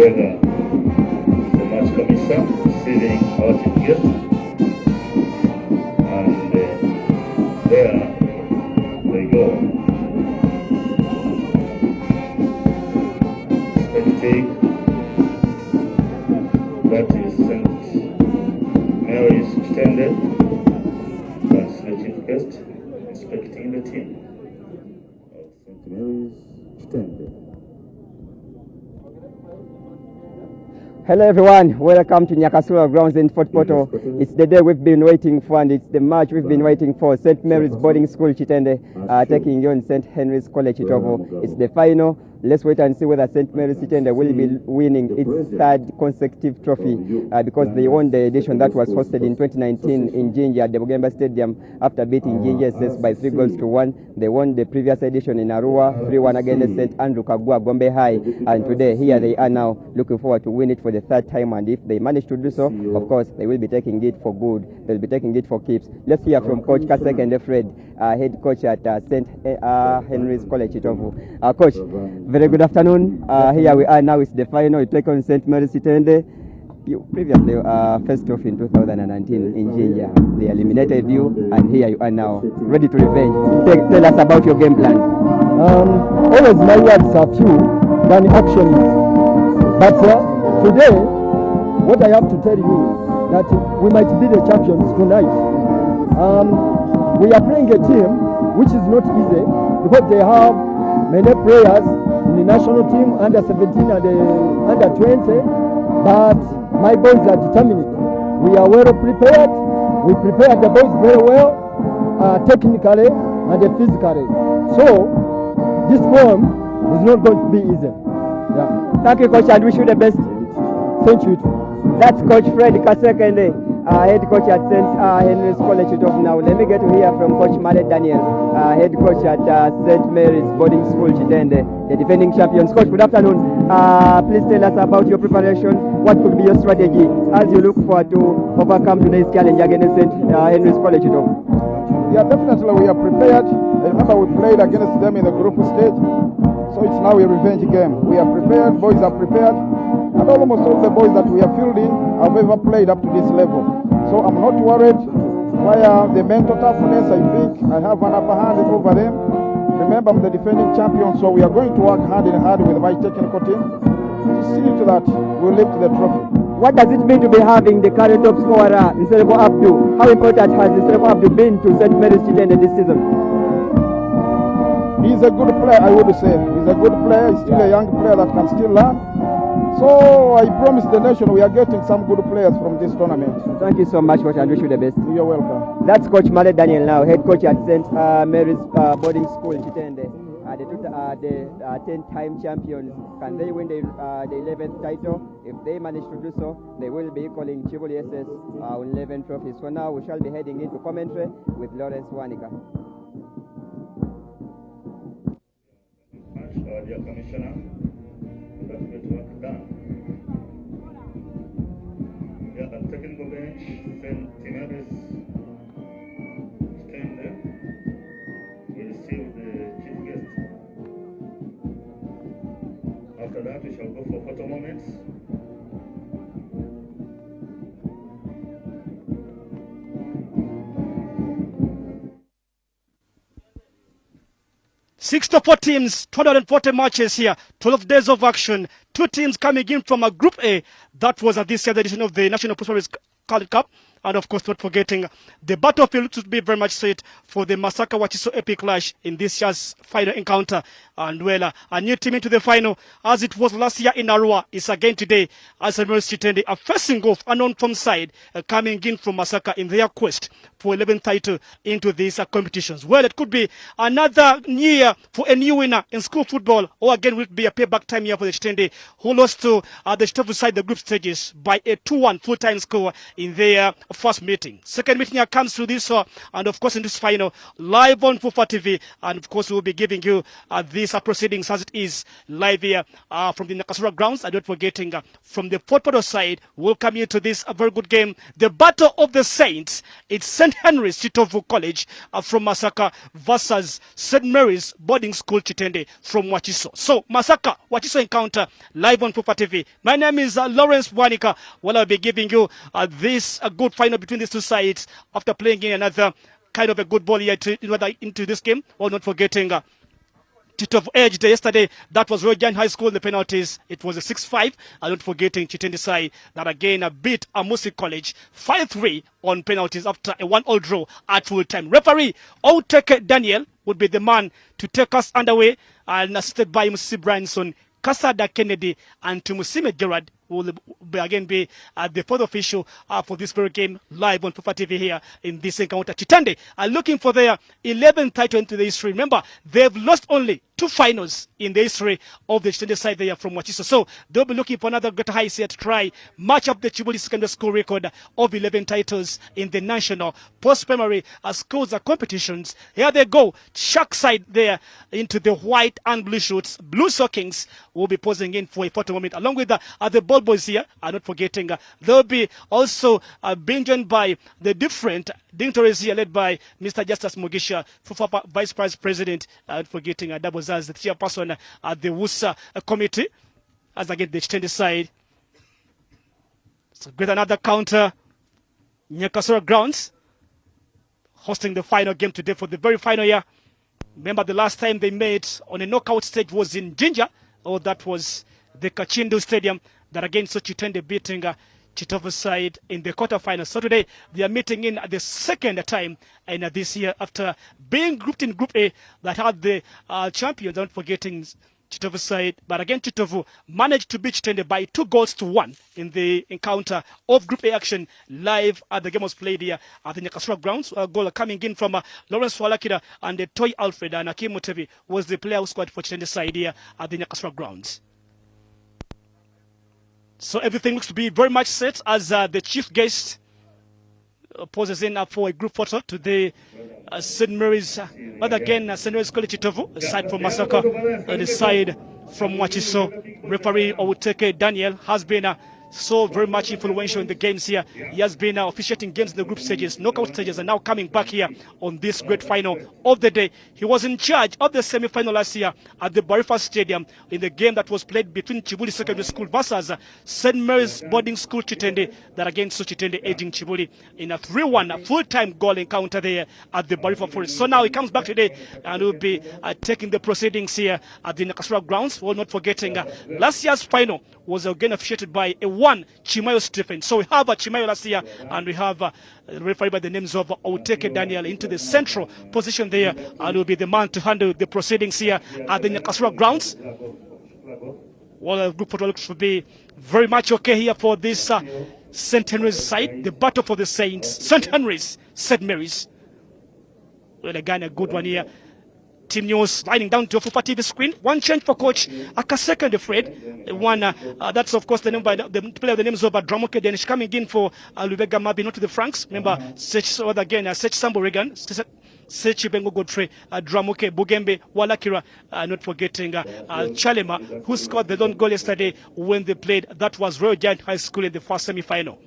whether the match commissioner receiving our chief guest, and there they go. Expecting that is St.Mary'S Kitende. That's the chief guest inspecting the team of St.Mary'S Kitende. Hello everyone, welcome to Nyakasura Grounds in Fort Portal. It's the day we've been waiting for, and it's the match we've been waiting for. St. Mary's Boarding School Kitende taking on St.Henry'S College Kitovu. It's the final. Let's wait and see whether St. Mary's Kitende will be winning its third consecutive trophy because they won the edition that was hosted in 2019 in Jinja at the Bugamba Stadium after beating 𝙎𝙤𝙧𝙤𝙤𝙍 by 3 goals to 1. They won the previous edition in Arua 3-1 against St. Andrew Kagwa Gombe High, and today here they are now looking forward to win it for the third time, and if they manage to do so, of course they will be taking it for good. They'll be taking it for keeps. Let's hear from Coach 𝙂𝙧𝙤𝙖 head coach at St.Henry'S College Kitovu. Coach, very good afternoon. Here we are now. It's the final. You take on St. Mary's Kitende. You previously faced off in 2019 in Jinja. They eliminated you, and here you are now, ready to revenge. Tell us about your game plan. Always my words are few than action is. But today, what I have to tell you that we might be the champions tonight. We are playing a team which is not easy because they have many players in the national team, under 17 and under 20, but my boys are determined. We are well prepared. We prepared the boys very well, technically and physically. So this game is not going to be easy. Yeah. Thank you, Coach, and wish you the best. Thank you. That's Coach Fred 𝙂𝙧𝙤𝙖, head coach at St.Henry'S College Kitovu. Now let me get to hear from Coach 𝙂𝙧𝙤𝙖, head coach at St. Mary's Boarding School Kitende, the defending champions. Coach, good afternoon. Please tell us about your preparation. What could be your strategy as you look forward to overcome today's challenge against St.Henry'S College Kitovu? Yeah, definitely we are prepared. I remember we played against them in the group stage, so it's now a revenge game. We are prepared, boys are prepared, and almost all the boys that we are fielding have ever played up to this level. So I'm not worried. Via the mental toughness, I think I have an upper hand over them. Remember, I'm the defending champion, so we are going to work hand in hand with my technical team to see to that we lift the trophy. What does it mean to be having the current top scorer, Nsereko Abdu? How important has Nsereko Abdu been to St. Mary's Kitende this season? He's a good player, I would say. He's a good player. He's still a young player that can still learn. So I promise the nation we are getting some good players from this tournament. Thank you so much, Coach, and wish you the best. You're welcome. That's Coach 𝙂𝙧𝙤𝙖 now, head coach at St. Mary's Boarding School Kitende. The 10-time champions. Can they win the 11th title? If they manage to do so, they will be equaling 𝙎𝙤𝙧𝙤𝙖 on 11 trophies. For now, we shall be heading into commentary with Lawrence Wanika. Dear Commissioner, that's going to work done. Yeah, the technical bench, St.Mary'S Kitende will receive the chief guest. After that, we shall go for photo moments. Six to 4 teams, 240 matches here, 12 days of action. 2 teams coming in from a Group A. That was at this year's edition of the National Prosperous Cup. And of course, not forgetting the battlefield to be very much set for the Masaka Wachiso epic clash in this year's final encounter. And well, a new team into the final, as it was last year in Arua, is again today as St. Mary'S Kitende are facing off unknown from side, coming in from Masaka in their quest for 11th title into these competitions. Well, it could be another year for a new winner in school football, or again will be a payback time year for the Kitende, who lost to the Kitovu side the group stages by a 2-1 full-time score in their first meeting. Second meeting here comes through this, and of course in this final, live on Fufa TV, and of course we'll be giving you these proceedings as it is live here from the Nakasura grounds. And not forgetting from the Fort Portal side, we'll come into this a very good game, the Battle of the Saints. It's St. Henry's Kitovu College from Masaka versus St. Mary's Boarding School Kitende from Wachiso. So Masaka Wachiso encounter live on Fufa TV. My name is Lawrence Bwanika. Well, I'll be giving you this good final between these two sides after playing in another kind of a good ball here into this game. Well, not forgetting Kitovu edged yesterday. That was 𝙎𝙧𝙤𝙀 High School in the penalties. It was a 6-5. And not forgetting Kitende side that again beat 𝙂𝙧𝙀𝙗𝙂 College 5-3 on penalties after a 1-1 draw at full time. Referee 𝙂𝙧𝙤𝙤𝙗𝙗 would be the man to take us underway, and assisted by Musisi Branson, Kasada Kennedy, and Tumusime Gerard will again be the fourth official for this very game live on Fufa TV here in this encounter. Kitende are looking for their 11th title into the history. Remember, they've lost only 2 finals in the history of the Kitende side there from Wachiso. So they'll be looking for another greater heights here to try match up the Kibuli Secondary School record of 11 titles in the national post-primary schools competitions. Here they go, shark side there into the white and blue shorts. Blue Stockings will be posing in for a photo moment along with the ball boys here. I'm not forgetting they'll be also being joined by the different dignitaries here led by Mr. Justice Mugisha, Fufa Vice President, not forgetting 𝙆𝙮𝙤𝙗𝙗, the chairperson at the Usσα committee, as again the Kitende side. So with another counter, Nyakasura grounds hosting the final game today for the very final year. Remember the last time they met on a knockout stage was in Jinja, or that was the Kachindu Stadium, that again saw Kitende beating Kitovu side in the quarterfinals. So today they are meeting in the second time in this year after being grouped in Group A that had the champions, not forgetting Kitovu side. But again, Kitovu managed to beat Kitende by 2-1 in the encounter of Group A action live at the game was played here at the Nyakasura grounds. A goal coming in from Lawrence Walakira and Toy Alfred, and Akim Mutebi was the player who scored for Kitende side here at the Nyakasura grounds. So everything looks to be very much set as the chief guest poses in for a group photo to the St. Mary's, but again St. Mary'S College Kitovu, aside from Masaka, the side from Wachiso. Referee 𝙂𝙧𝙤𝙤𝙗𝙗 has been so very much influential in the games here. He has been officiating games in the group stages, knockout stages, and now coming back here on this great final of the day. He was in charge of the semi-final last year at the Barifa Stadium in the game that was played between Kibuli Secondary School versus St. Mary's Boarding School Kitende, that again saw Kitende edging Kibuli in a 3-1 full-time goal encounter there at the Barifa Forest. So now he comes back today and will be taking the proceedings here at the Nakasura grounds. Well, not forgetting last year's final was again officiated by a 𝙂𝙧𝙤𝙗𝙗 Stephen. So we have 𝙂𝙧𝙗𝙗 last year, and we have referee by the names of 𝙂𝙧𝙗𝙗𝙗 into the central position there, and will be the man to handle the proceedings here at the Nakasura grounds. Well, the group photo looks to be very much okay here for this St. Henry's side. The battle for the Saints, St. Henry's, St. Mary's. Well, again, a good one here. Team news lining down to a Fufa TV screen. One change for coach Akaseka the Fred. One that's of course the name by the player of the names of 𝙆𝙗𝙗𝙗. Then coming in for 𝙆𝙮𝙗𝙗 Mabi, not to the Franks. Remember, again 𝘧𝙤𝙤𝙗𝙗 Regan, 𝘧𝙤𝙤𝙗𝙗 Godfrey, 𝙆𝙮𝙗𝙗𝙗 Bugembe, Walakira, not forgetting Chalema, who scored the lone goal yesterday when they played. That was 𝙎𝙧𝙤𝙗𝙗 High School in the first semi-final.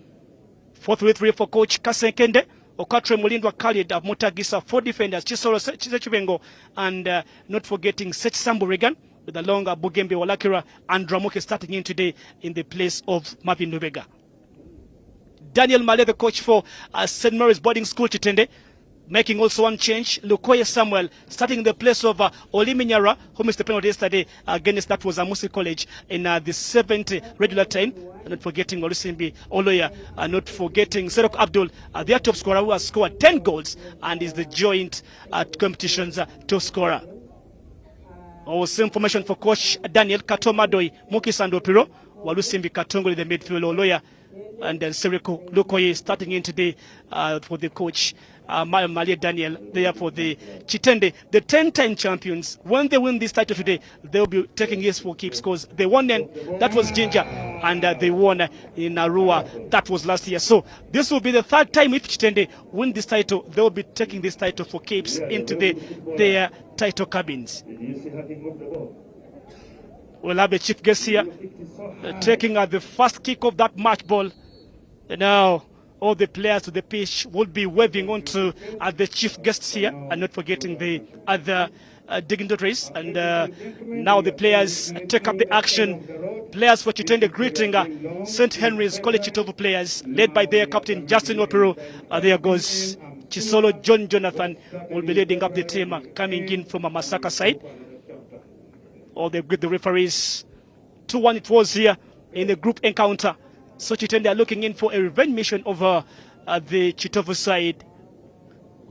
4-3-3 for coach Kasenkende. Okatre Mulindwa Khalid of Mutagisa, 4 defenders, Chisoro Chivengo, and not forgetting 𝘧𝙤𝙤𝙗𝙗 Regan with a longer Bugembe Walakira and 𝙆𝙗𝙗𝙗 starting in today in the place of Marvin Lubega. Daniel Male, the coach for St. Mary's Boarding School Kitende, making also one change. Lukoye Samuel starting in the place of Oliminyara, who missed the penalty yesterday against that was 𝙂𝙧𝙗𝙗𝙗 College in the 7th regular time. Not forgetting Olusimbi Oloya, not forgetting Serok Abdul, their top scorer, who has scored 10 goals and is the joint competition's top scorer. Also information for coach Daniel Katomadoi, Muki Sandopiro, Walusimbi Katongoli, the midfield Oloya, and then Seriko Lukoye starting in today for the coach. Malia Daniel there for the Kitende, the 10-time champions. When they win this title today, they'll be taking his for keeps because they won then. That was Ginger and they won in Arua. That was last year. So this will be the third time if Kitende win this title. They will be taking this title for keeps into their title cabins. We'll have a chief guest here taking the first kick of that match ball. And now all the players to the pitch will be waving on to the chief guests here, and not forgetting the other dignitaries. And now the players take up the action. Players for Kitende greeting St. Henry's College Kitovu players, led by their captain Justin Opiro. There goes Chisolo John Jonathan, will be leading up the team coming in from a Masaka side. Or they greet the referees. 2-1 it was here in the group encounter. So Kitende are looking in for a revenge mission over the Kitovu side.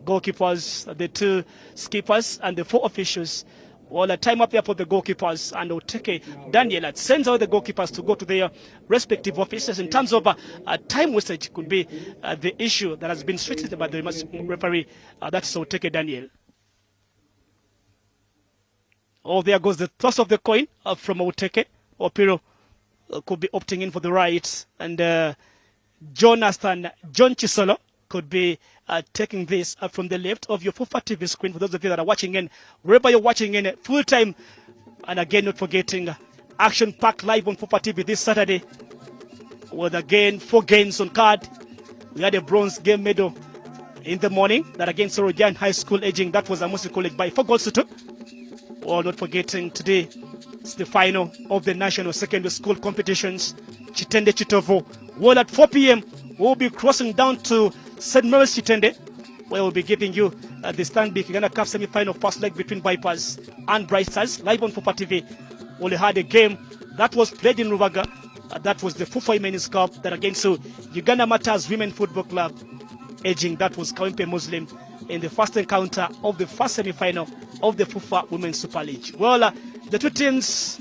Goalkeepers, the two skippers, and the 4 officials. Well, a time up there for the goalkeepers, and 𝙂𝙾𝙗𝙗𝙗 sends out the goalkeepers to go to their respective offices. In terms of time wastage, could be the issue that has been straightened by the referee. That's 𝙂𝙾𝙗𝙗𝙗. Oh, there goes the toss of the coin from Oteke. Opiro could be opting in for the right, and John Chisolo could be taking this from the left of your Fufa TV screen. For those of you that are watching in, wherever you're watching in full time, and again, not forgetting action packed live on Fufa TV this Saturday. With again 4 games on card. We had a bronze game medal in the morning that against Sorojan High School 𝙎𝙤𝙘𝙬 that was Amosi College by 4 goals to 2. Well, not forgetting today it's the final of the national secondary school competitions. Kitende Kitovu. Well, at 4 p.m. we'll be crossing down to St.Mary'S Kitende, where we'll be giving you the Stanbic Uganda Cup semi-final first leg between Vipers and Bright Stars live on Fufa TV. We had a game that was played in Rubaga. That was the Fufa Women's Cup that against Uganda Matters Women Football Club 𝙎𝙤𝙬𝙗. That was Kawempe Muslim in the first encounter of the first semi-final of the Fufa Women's Super League. Well, the two teams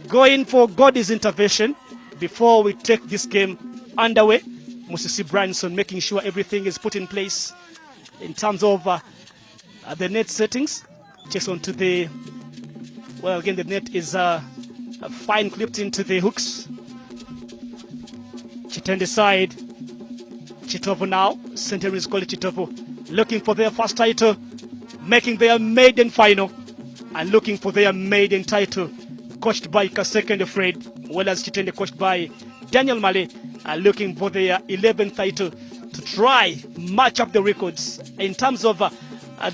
going for God's intervention before we take this game underway. Musisi Branson making sure everything is put in place in terms of the net settings. Checks onto the, well, again, the net is fine clipped into the hooks. Kitende side, Kitovu now, 𝙤𝙀𝙗𝙗 College Kitovu, looking for their first title, making their maiden final, and looking for their maiden title, coached by Kaseke Fred, well as Kitende coached by Daniel Male, looking for their 11th title to try match up the records in terms of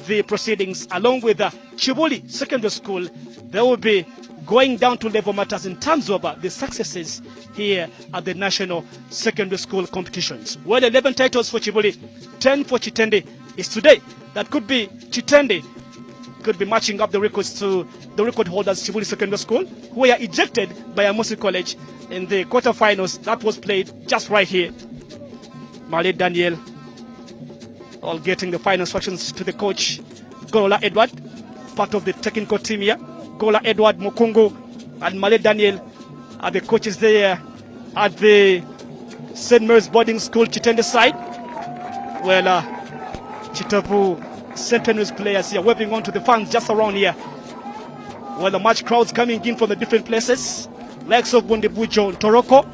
the proceedings. Along with Chibuli Secondary School, they will be going down to level matters in terms of the successes here at the national secondary school competitions. Well, 11 titles for Chibuli, 10 for Kitende. Is today that could be Kitende could be matching up the records to the record holders Chibuli Secondary School, who were ejected by Amosi College in the quarterfinals that was played just right here. Male Daniel all getting the final instructions to the coach Golola Edward, part of the technical team here. Gola Edward Mukungu and Male Daniel are the coaches there at the St.Mary'S boarding school Kitende side. Well, Kitovu St.Henry'S players here waving on to the fans just around here. Well, the match crowds coming in from the different places. Likes of Bundibujo, Toroko,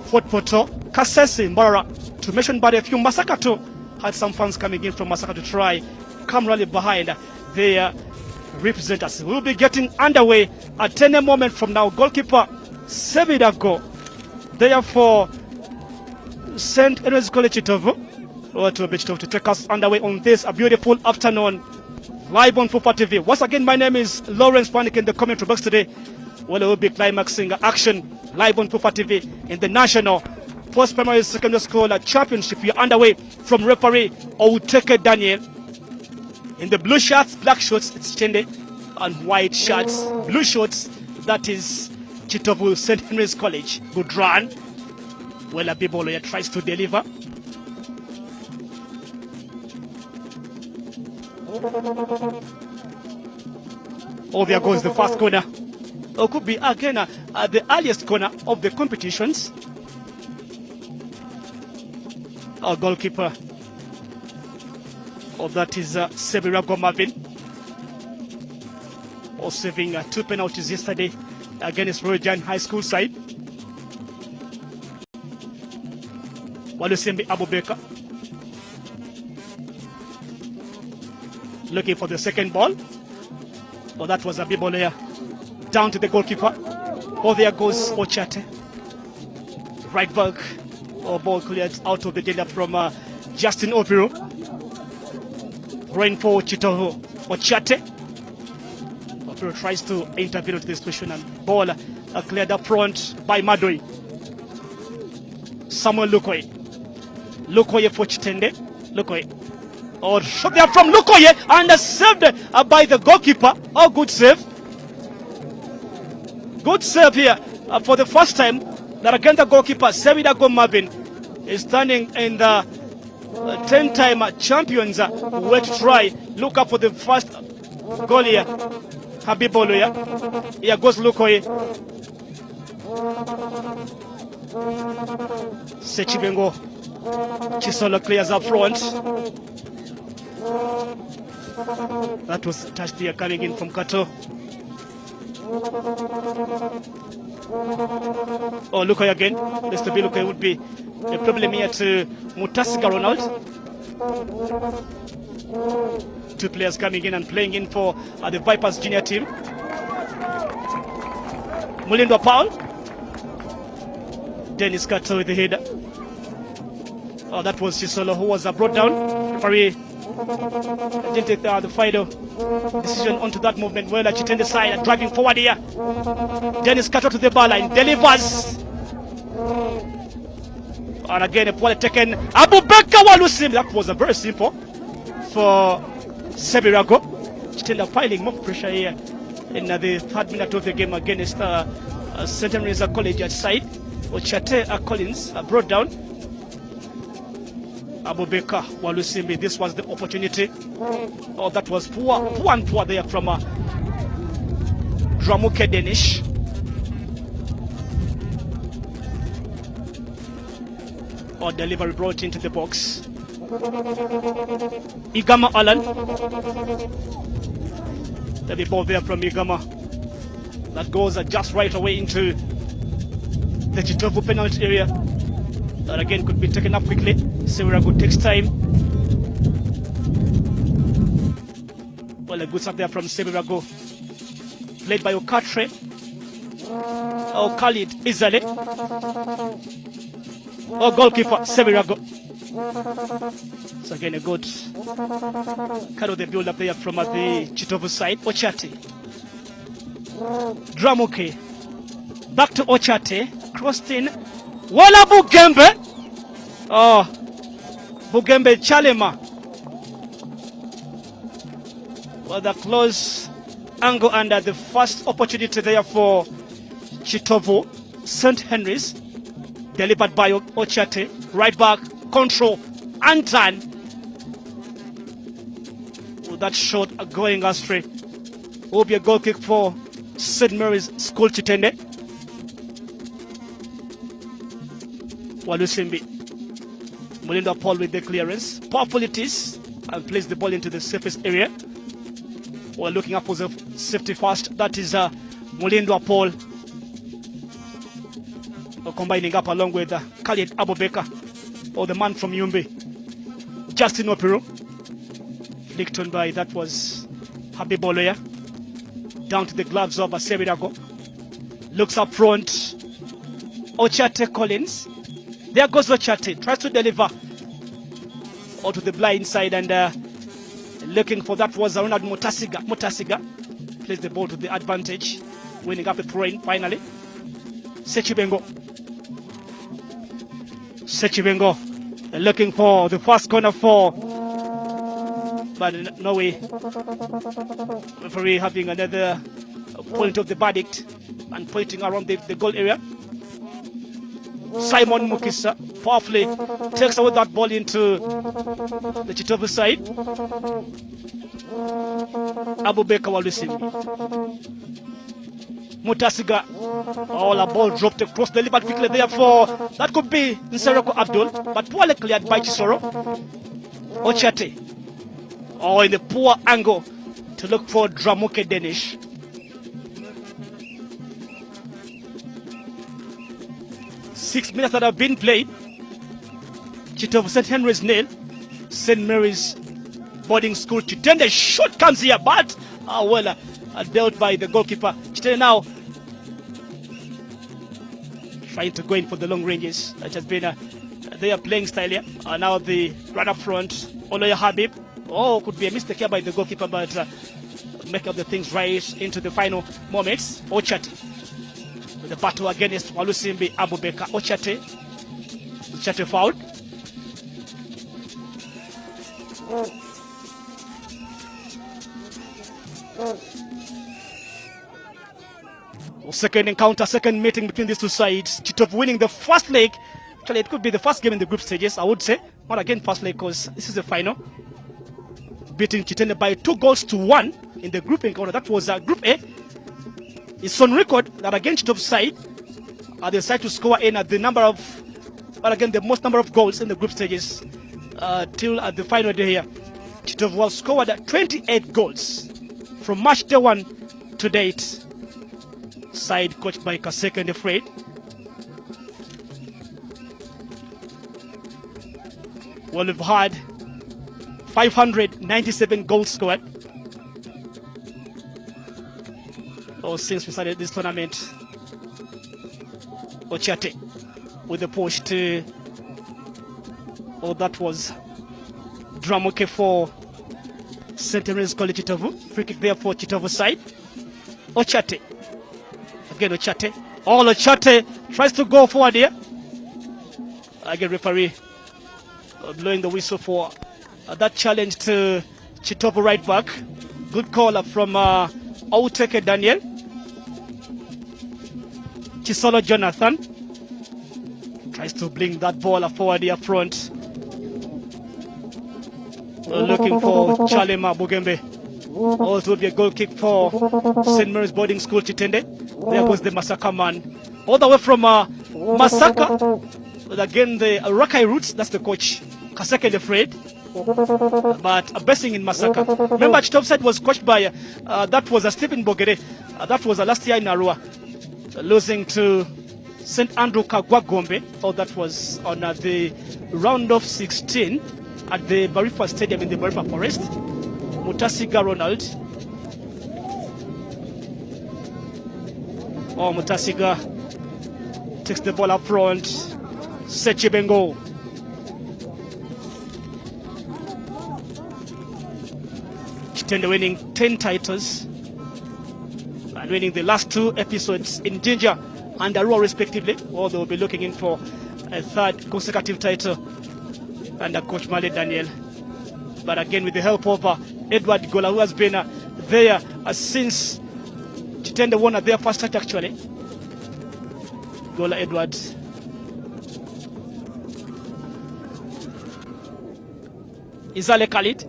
Fort Poto, Kasese, Mbara, to mention but a few. Masaka too had some fans coming in from Masaka to try come rally behind their representatives. We'll be getting underway at any moment from now. Goalkeeper Sebidago, therefore St.Henry'S College Kitovu. To take us underway on this a beautiful afternoon live on Fufa TV. Once again, my name is Lawrence Panik in the commentary box today. Well, we will be climaxing action live on Fufa TV in the national first primary secondary school championship. We are underway from referee 𝙂𝙾𝙗𝙗𝙗. In the blue shirts, black shorts, it's Kitende, and white shirts, blue shorts, that is Kitovu St.Henry'S College. Good run. Well, Abibolo tries to deliver. Oh, there goes the first corner. It could be again the earliest corner of the competitions. Our goalkeeper. Oh, that is Sebirago Marvin. Oh, saving 2 penalties yesterday against Sorojan High School side. Walusimbi Abubakar. Looking for the second ball. Oh, that was a Bibolea. Down to the goalkeeper. Oh, there goes Ochate. Right back. Oh, ball cleared out of the danger from Justin Opiru. Throwing for Kitovu. Ochate. Opiru tries to intervene into the situation and ball cleared up front by Madoi. Samuel Lukoye. Lukoye for Kitende. Lukoye. Oh, shot there from Lukoye and saved by the goalkeeper. Oh, good save. Good save here for the first time that against the goalkeeper, Sevidago Marvin is standing in the 10-time champions way to try. Look up for the first goal here. Habiboloya. Here goes Lukoye. Sechibengo. Chisolo clears up front. That was touched here coming in from Kato. Oh, Lukoye again. This to be Lukoye would be a problem here to Mutasiga Ronald. Two players coming in and playing in for the Vipers junior team. Mulindwa Paul. Dennis Kato with the header. Oh, that was Chisolo who was brought down. Referee didn't take the final decision onto that movement. Well, Kitende side driving forward here. Dennis Kato to the bar line, delivers. And again, a ball taken. Abubakar Walusimbi. That was a very simple for Sebirago. Kitende piling more pressure here in the 3rd minute of the game against St.Henry'S College side. Ochate Collins brought down. Abubakar Walusimbi, this was the opportunity. Oh, that was poor there from 𝙆𝙗𝙗𝙗𝙗 Danish. Oh, delivery brought into the box. Igama Alan. The ball there from Igama. That goes just right away into the Kitovu penalty area. That again could be taken up quickly. Sebirago takes time. Well, a good start there from Sebirago. Played by Okatre. Oh, 𝙂𝙧𝙤𝙗𝙗𝙗𝙗. Oh, goalkeeper Sebirago. So again a good kind of the build up there from the Kitovu side. Ochate. 𝙆𝙗𝙗𝙗𝙗. Back to Ochate. Crossed in. Wala Bugembe. Oh, Bugembe Chalema. Well, the close angle under the first opportunity there for Kitovu. St.Henry'S. Delivered by Ochate. Right back. Control. Anton. With that shot going astray. Will be a goal kick for St.Mary'S School Kitende. Walusimbi. Mulindwa Paul with the clearance. Powerful it is. And plays the ball into the safest area. We're looking up for the safety first. That is Mulindwa Paul. Combining up along with Khalid Abubakar. Or the man from Yumbi. Justin Opiru. Flicked on by, that was Habiboloya. Down to the gloves of Sebirago. Looks up front. Ochate Collins. There goes Ochate, tries to deliver out to the blind side and looking for that was Ronald Mutasiga. Mutasiga plays the ball to the advantage, winning up the throw-in finally. Sechibengo looking for the first corner for, but no way. Referee having another point of the verdict and pointing around the goal area. Simon Mukisa powerfully takes away that ball into the Kitovu side. Abubakar Walusimbi. Mutasiga. Oh, the ball dropped across, delivered quickly there for, that could be Nsereko Abdul, but poorly cleared by Chisoro. Ochate. Oh, in the poor angle to look for 𝙆𝙗𝙗𝙗𝙗𝙗 Danish. Six minutes that have been played. Kitovu St.Henry'S nil. St. Mary's Boarding School Kitende. Shot comes here, but dealt by the goalkeeper. Kitende now trying to go in for the long ranges. That has been their playing style here. Now the run up front, Oloya Habib. Could be a mistake here by the goalkeeper, but make up the things right into the final moments. Ochate with the battle against Walusimbi Abubeka. Ochate fouled. Second encounter, second meeting between these two sides. Kitovu winning the first leg. Actually, it could be the first game in the group stages, I would say. Not again first leg, because this is the final. Beating Kitende by 2-1 in the group encounter. That was Group A. It's on record that against Kitovu's side, they decided to score in at the the most number of goals in the group stages till at the final day here. Kitovu has scored 28 goals from match day 1 to date. Side coached by 𝙂𝙗𝙗 Fred. Well, we've had 597 goals scored since we started this tournament. Ochate with the push to that was Dramoke for St.Mary'S College Kitovu. Free kick there for Kitovu side. Ochate. Again Ochate. Ochate tries to go forward here. Again referee blowing the whistle for that challenge to Kitovu right back. Good call up from 𝙂𝙧𝙤𝙣 Daniel. Chisolo Jonathan tries to bring that ball forward here front. Looking for Chalema Bugembe. Also be a goal kick for St. Mary's Boarding School Kitende. There goes the Masaka man. All the way from Masaka. Again the Rakai roots, that's the coach. 𝙂𝙗𝙗 Fred. But basing in Masaka. Remember Kitovu side was coached by that was Stephen Bogere. That was last year in Arua. Losing to St. Andrew Kagwagombe. That was on the round of 16 at the Barifa Stadium in the Barifa Forest. Mutasiga Ronald. Mutasiga takes the ball up front. Sechibengo. Kitende winning 10 titles and winning the last 2 episodes in Jinja and Arua respectively. They will be looking in for a 3rd consecutive title under Coach Male Daniel. But again with the help of Edward Gola, who has been there since Kitende won their first title actually. Gola Edwards. Izale Khalid.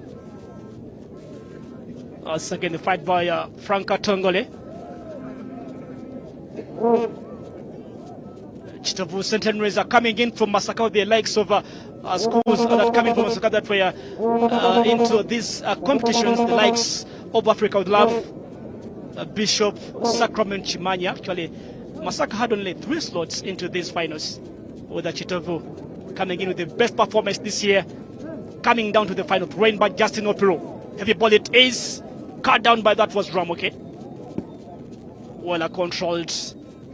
Second the fight by Franka Tongole. Kitovu St.Henry'S are coming in from Masaka with the likes of schools that are coming from Masaka that were into these competitions, the likes of Africa with Love, Bishop, Sacrament, Chimanya. Actually, Masaka had only 3 slots into these finals, with Kitovu coming in with the best performance this year, coming down to the final, trained by Justin Opiro. Heavy ball it is, cut down by that was Dramoke. Well controlled,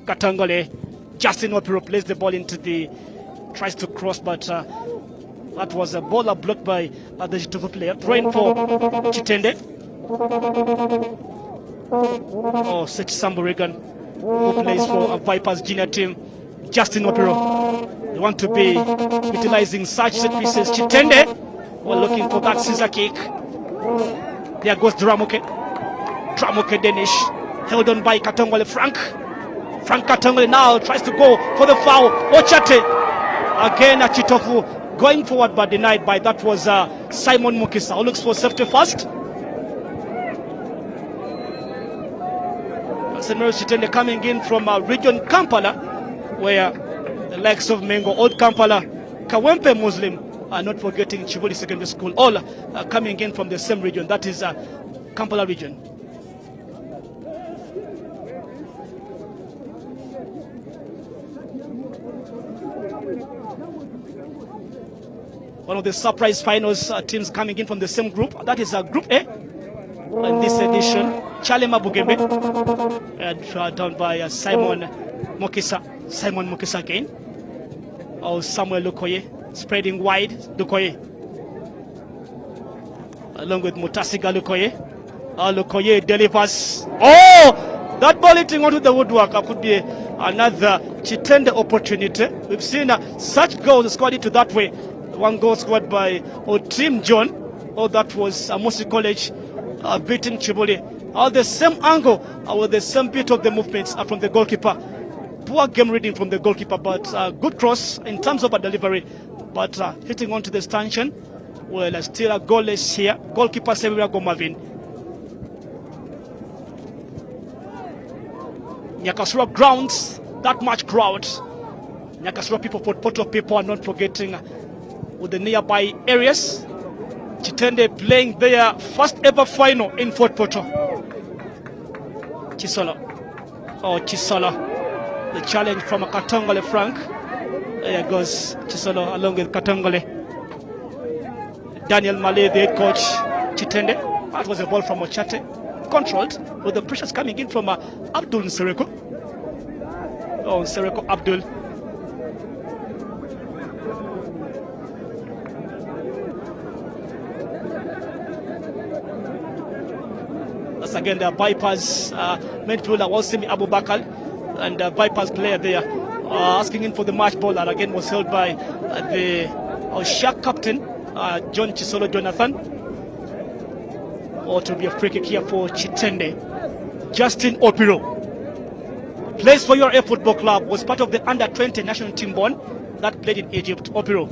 Katangole. Justin Opiro plays the ball into tries to cross, but that was a ball blocked by the Kitovu player. Throwing for Kitende. Sech Sambo Regan, who plays for Vipers junior team. Justin Opiro. They want to be utilizing such set pieces. Kitende, looking for that scissor kick. There goes Dramoke. Dramoke Danish, held on by Katongole Frank. Frank Katongole now tries to go for the foul. Ochate again at Kitovu, going forward but denied by that was Simon Mukisa, who looks for safety first. St.Mary'S Kitende coming in from region Kampala, where the likes of Mengo, Old Kampala, Kawempe Muslim, not forgetting Chivoli Secondary School, all coming in from the same region, that is Kampala region. one of the surprise finals teams coming in from the same group. That is Group A. In this edition, Chalema Bugembe, done by Simon Mokisa again. Samuel Lukoye, spreading wide, Lukoye. Along with Mutasiga Lukoye. Lukoye delivers. Oh! That ball hitting onto the woodwork could be another Kitende opportunity. We've seen such goals scored into that way. One goal scored by Team John. That was Mosi College beating Chibuli. The same angle with the same bit of the movements from the goalkeeper. Poor game reading from the goalkeeper, but good cross in terms of a delivery. But hitting onto the stanchion. Well, still a goalless here. Goalkeeper Sevilla Gomavin. Nyakasura grounds, that much crowd. Nyakasura people, Porto people are not forgetting with the nearby areas. Kitende playing their first ever final in Fort Porto. Chisolo. The challenge from Katongole Frank. There goes Chisolo along with Katongole. Daniel Malay, the head coach, Kitende. That was a ball from Ochate. Controlled with the pressures coming in from Abdul Nsereko. Nsereko Abdul. That's again the bypass midfielder Wasimi Abubakar and the bypass player there asking in for the match ball, and again was held by the Shark captain John Chisolo Jonathan. To be a free kick here for Kitende. Justin Opiro plays for your football club, was part of the under-20 national team born that played in Egypt. Opiro.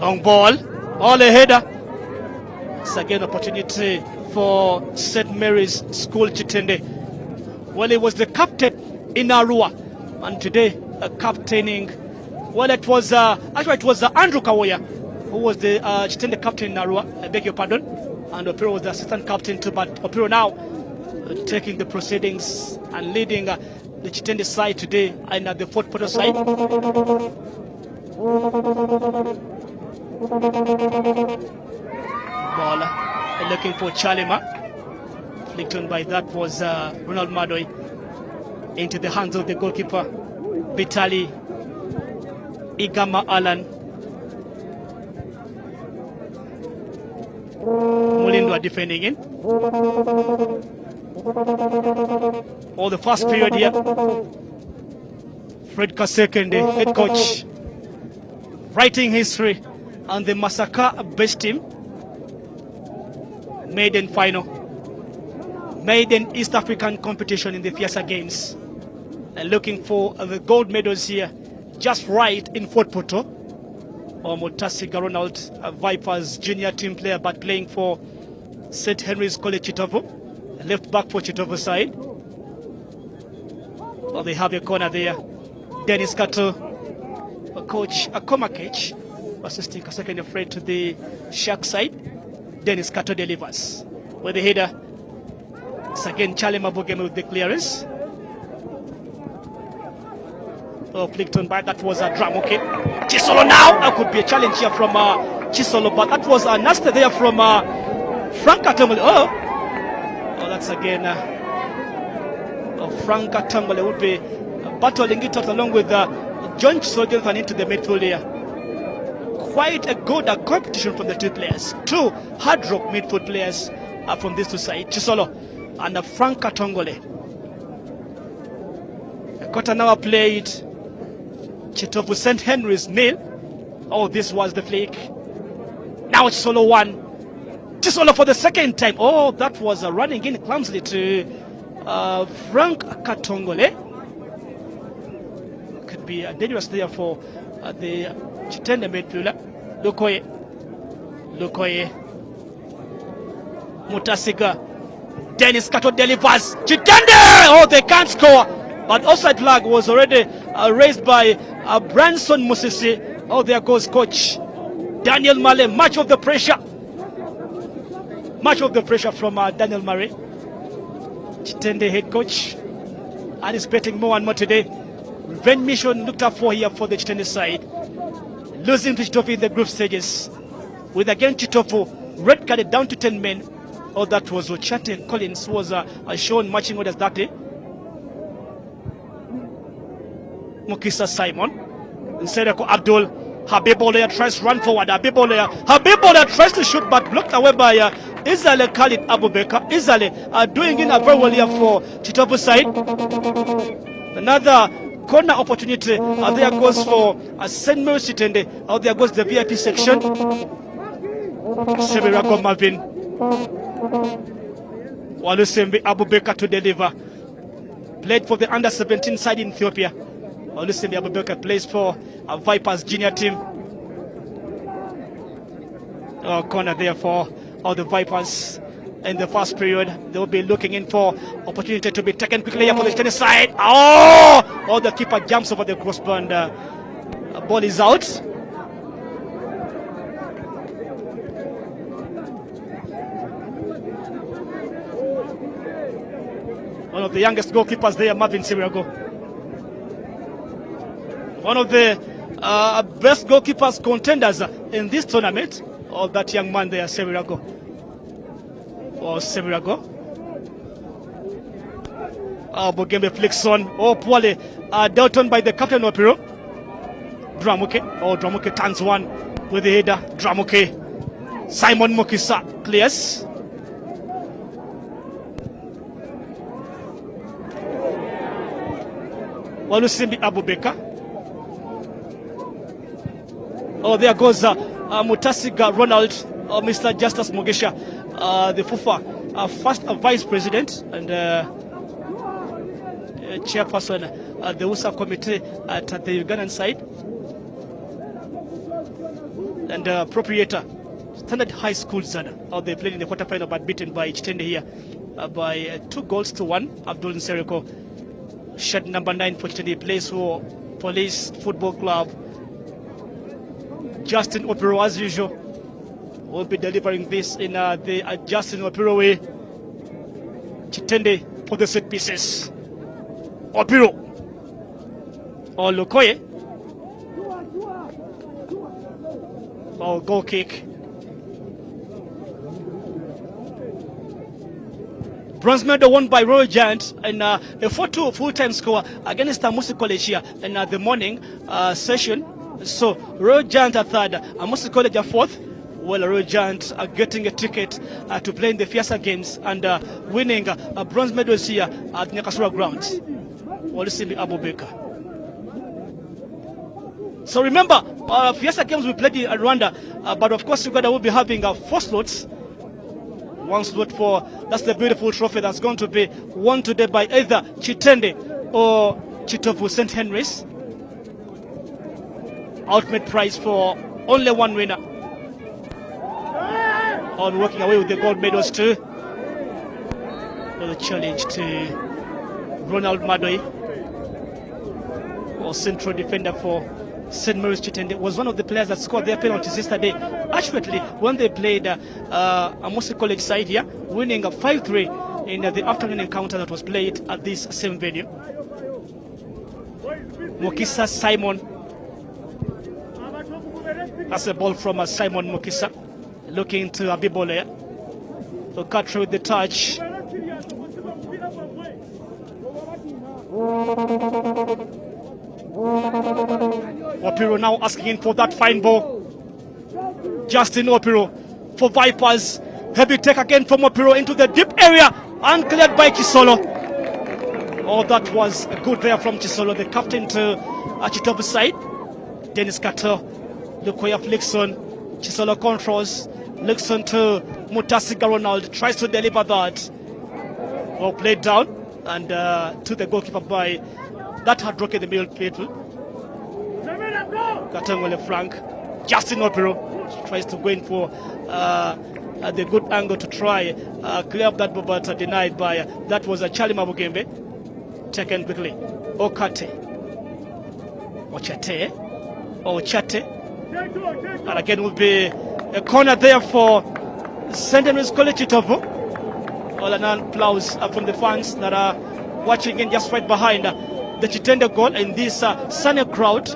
Long ball, all a header. It's again opportunity for St. Mary's School Kitende. Well, he was the captain in Arua, and today captaining. Well, it was Andrew Kawoya who was the Kitende captain in Arua. I beg your pardon. And Opiro was the assistant captain too, but Opiro now taking the proceedings and leading the Kitende side today and the Fort Porto side. Ball looking for Chalema. Flicked on by that was Ronald Madoi into the hands of the goalkeeper Vitali Igama Alan. Mulindo are defending in. The first period here. Fred Kasekende, head coach, writing history on the Masaka best team. Maiden final. Maiden East African competition in the Fiasa Games. And looking for the gold medals here, just right in Fort Porto. Mutasiga Ronald, a Vipers junior team player, but playing for St.Henry'S College Kitovu, left back for Kitovu side. They have a corner there. Dennis Kato, coach Akomakech, assisting a second Fred to the Shark side. Dennis Kato delivers with the header. It's again Chalema Bugeme with the clearance. Flicked on by, that was a drum. Okay, Chisolo now. That could be a challenge here from Chisolo, but that was a nasty there from Frank Atambole. That's again Frank Atambole would be battling it out along with John Chisolo Jonathan into the midfield here. Quite a good competition from the two players. Two hard rock midfield players from these two sides, Chisolo and Frank Atambole. A quarter now played. Kitovu St.Henry'S nil. This was the flick. Now it's Chisolo 1. Chisolo for the second time. That was running in clumsily to Frank Katongole. Could be dangerous there for the Kitende midfielder. Lukoye. Mutasiga. Dennis Kato delivers. Kitende! They can't score. But offside flag was already raised by Branson Musisi. There goes coach Daniel Male. Much of the pressure from Daniel Murray. Kitende head coach. And is betting more and more today. Revenge mission looked up for here for the Kitende side. losing to Kitovu in the group stages. With again Kitovu red carded down to 10 men. Oh, that was Ochate Collins who was shown marching orders that day. Mukisa Simon. Nsereko Abdul. Ḥabīb tries to run forward. Ḥabīb tries to shoot but blocked away by 𝙂𝙧𝙤𝙤 𝙂𝙾𝙀𝙁. 𝙂𝙧𝙤𝙤 doing it very well here for Kitovu side. Another corner opportunity. There goes for St.Mary'S Kitende. There goes the VIP section. Sebirago Marvin. Walusembi Abubakar to deliver. Played for the under-17 side in Ethiopia. Walusembi Abubakar plays for Vipers junior team. Corner there for all the Vipers in the first period. They will be looking in for opportunity to be taken quickly here for the Kitende side. Oh, the keeper jumps over the crossbar and ball is out. One of the youngest goalkeepers there, Marvin Siriago. One of the best goalkeepers contenders in this tournament. Oh, that young man there, Siriago. Siriago. Bogembe flicks on. Poorly dealt on by the captain of Peru. Dramuke. Dramuke turns one with the header. Dramuke. Simon Mukisa clears. Walusimbi Abubakar. There goes Mutasiga Ronald, Mr. Justice Mugisha, the Fufa, first vice president and chairperson at the Usσα committee at the Ugandan side, and proprietor, Standard High School Zana. They played in the quarterfinal but beaten by Kitende here by 2-1. Abdul Nsereko. Shed number 9 for Kitende, plays for Police Football Club. Justin Opiro, as usual, will be delivering this in the Justin Opiro way. Kitende for the set pieces. Opiro. Lukoye. Goal kick. Bronze medal won by Royal Giant and a 4-2 full-time score against Amusi College here in the morning session. So Royal Giant are third, Amusi College are fourth. Well, Royal Giant are getting a ticket to play in the Fiasa Games and winning bronze medals here at Nyakasura grounds. Walusimbi Abubakar. So remember, Fiasa Games we played in Rwanda, but of course Uganda will be having 4 slots. 1 slot for, that's the beautiful trophy that's going to be won today by either Kitende or Kitovu St.Henry'S. Ultimate prize for only 1 winner. On walking away with the gold medals too. The challenge to Ronald Madoi, or central defender for St.Mary'S Kitende, was one of the players that scored their penalties yesterday. Actually, when they played Amusi College side here, winning 5-3 in the afternoon encounter that was played at this same venue. Mukisa Simon. That's a ball from Simon Mukisa. Looking to Ḥabīb to cut through the touch. Opiro now asking for that fine ball. Justin Opiro for Vipers. Heavy take again from Opiro into the deep area and cleared by Chisolo. That was good there from Chisolo, the captain to Kitovu side. Dennis Kato, Lukoya flicks on. Chisolo controls. Looks on to Mutasiga Ronald. Tries to deliver that. Played down and to the goalkeeper by that had broken the middle plate. Katangole Frank. Justin Opiro tries to go in for the good angle to try clear up that ball, but denied by that was a Charlie Mabugembe. Taken quickly. Ochate. And again will be a corner there for St.Henry'S College Kitovu. All an applause from the fans that are watching in just right behind the Kitende goal in this sunny crowd.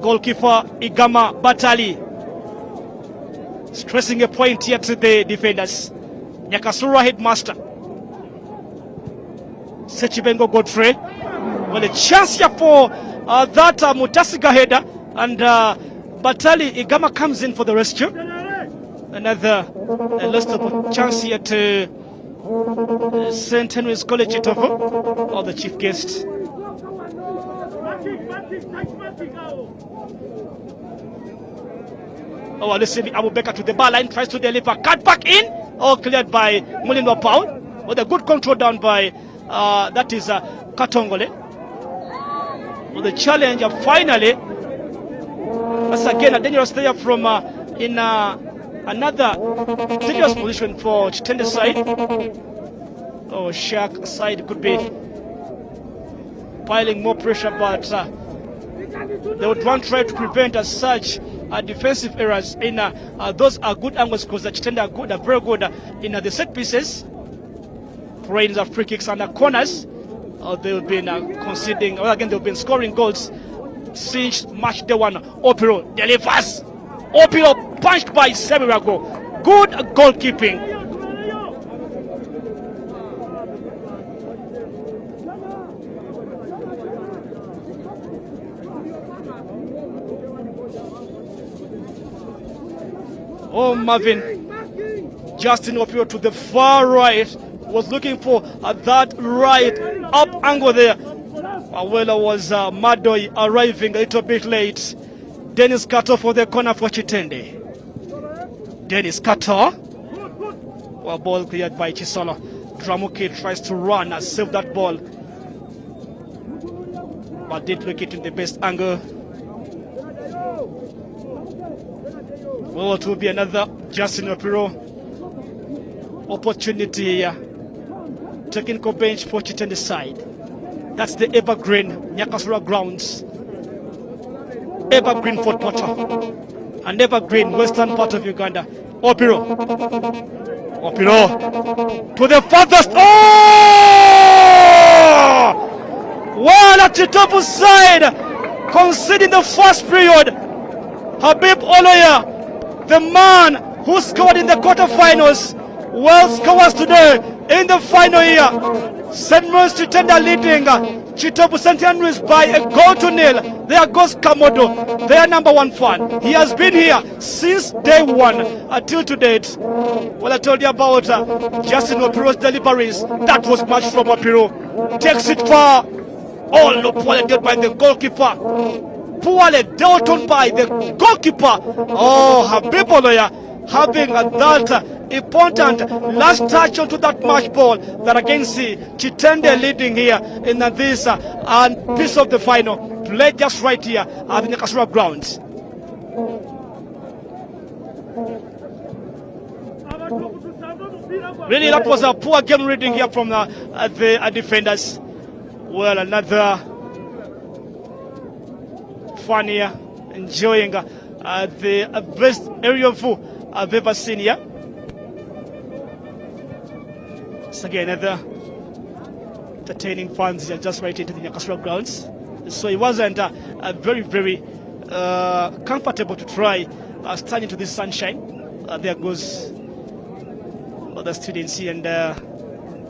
Goalkeeper Igama Batali stressing a point here to the defenders. Nyakasura headmaster Sechibengo Godfrey. Well, a chance here for that Mutasiga header, and Batali Igama comes in for the rescue. Another lost chance here to St.Henry'S College Kitovu, or the chief guest. Oh, listen, Abubakar to the bar line, tries to deliver, cut back in, cleared by Mulino Paul, with a good control down by that is Katongole. With the challenge finally, once again a dangerous player from in another dangerous position for Kitende side. Oh, Shark side could be piling more pressure, but they would want to try to prevent as such defensive errors in those are good angles, because the Kitende are very good in the set pieces. Range of free kicks and corners. They've been conceding, well, again, they've been scoring goals since match day one. Opiro delivers. Opiro punched by Semirago. Good goalkeeping. Oh, Marvin. Justin Opiro to the far right. Was looking for that right up angle there. Awela was Madoi arriving a little bit late. Dennis Kato for the corner for Kitende. Dennis Kato. Well, ball cleared by Chisolo. Dramuke tries to run and save that ball, but did look it in the best angle. Well, it will be another Justin Opiro opportunity here. Technical bench for Kitende side. That's the evergreen Nyakasura grounds. Evergreen Fort Portal. And evergreen western part of Uganda. Opiro. Opiro. To the farthest. Oh! Well, at Kitovu side, conceding the first period. Habib Oloya, the man who scored in the quarterfinals, well scores today in the final year. St.Mary'S Kitende leading Kitovu St.Henry'S by a goal to nil. There goes Kamodo, their number one fan. He has been here since day one until to date. Well, I told you about Justin Opiro's deliveries. That was much from Opiro. Takes it far. Oh, poorly dealt by the goalkeeper. Poorly dealt on by the goalkeeper. Oh, Habib Oloya having that important last touch onto that match ball that against Kitende leading here in this piece of the final, played just right here at the Nyakasura grounds. Really, that was a poor game reading here from the defenders. Well, another fun here, enjoying the best aerial view I've ever seen here. So again, another entertaining fans here just right into the Nyakasura grounds. So it wasn't very, very comfortable to try stand into this sunshine. There goes other students here and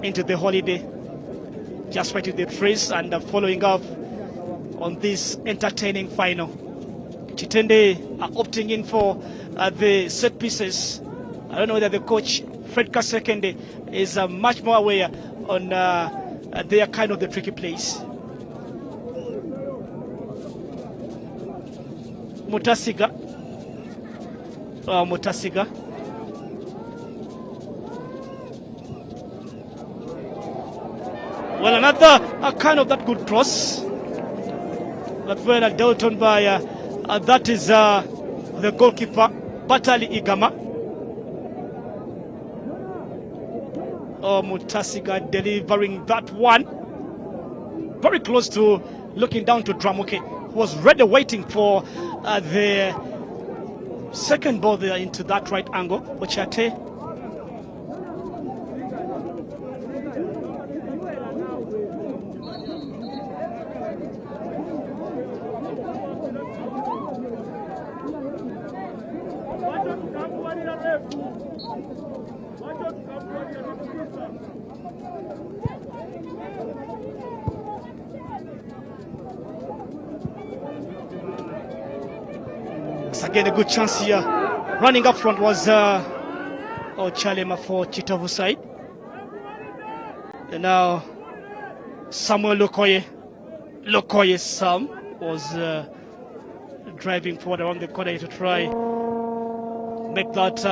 into the holiday, just right in the trees and following up on this entertaining final. Kitende are opting in for the set pieces. I don't know whether the coach Fred Kasekende is much more aware on their kind of the tricky plays. Mutasiga. Mutasiga. Well, another kind of that good cross. That well dealt on by that is the goalkeeper Batali Igama. Oh, Mutasiga delivering that one. Very close to looking down to Dramuke, who was ready waiting for the second ball there into that right angle. Ochate. It's again a good chance here. Running up front was Chalema for Kitovu side. And now Samuel Lokoye Sam was driving forward around the corner to try make that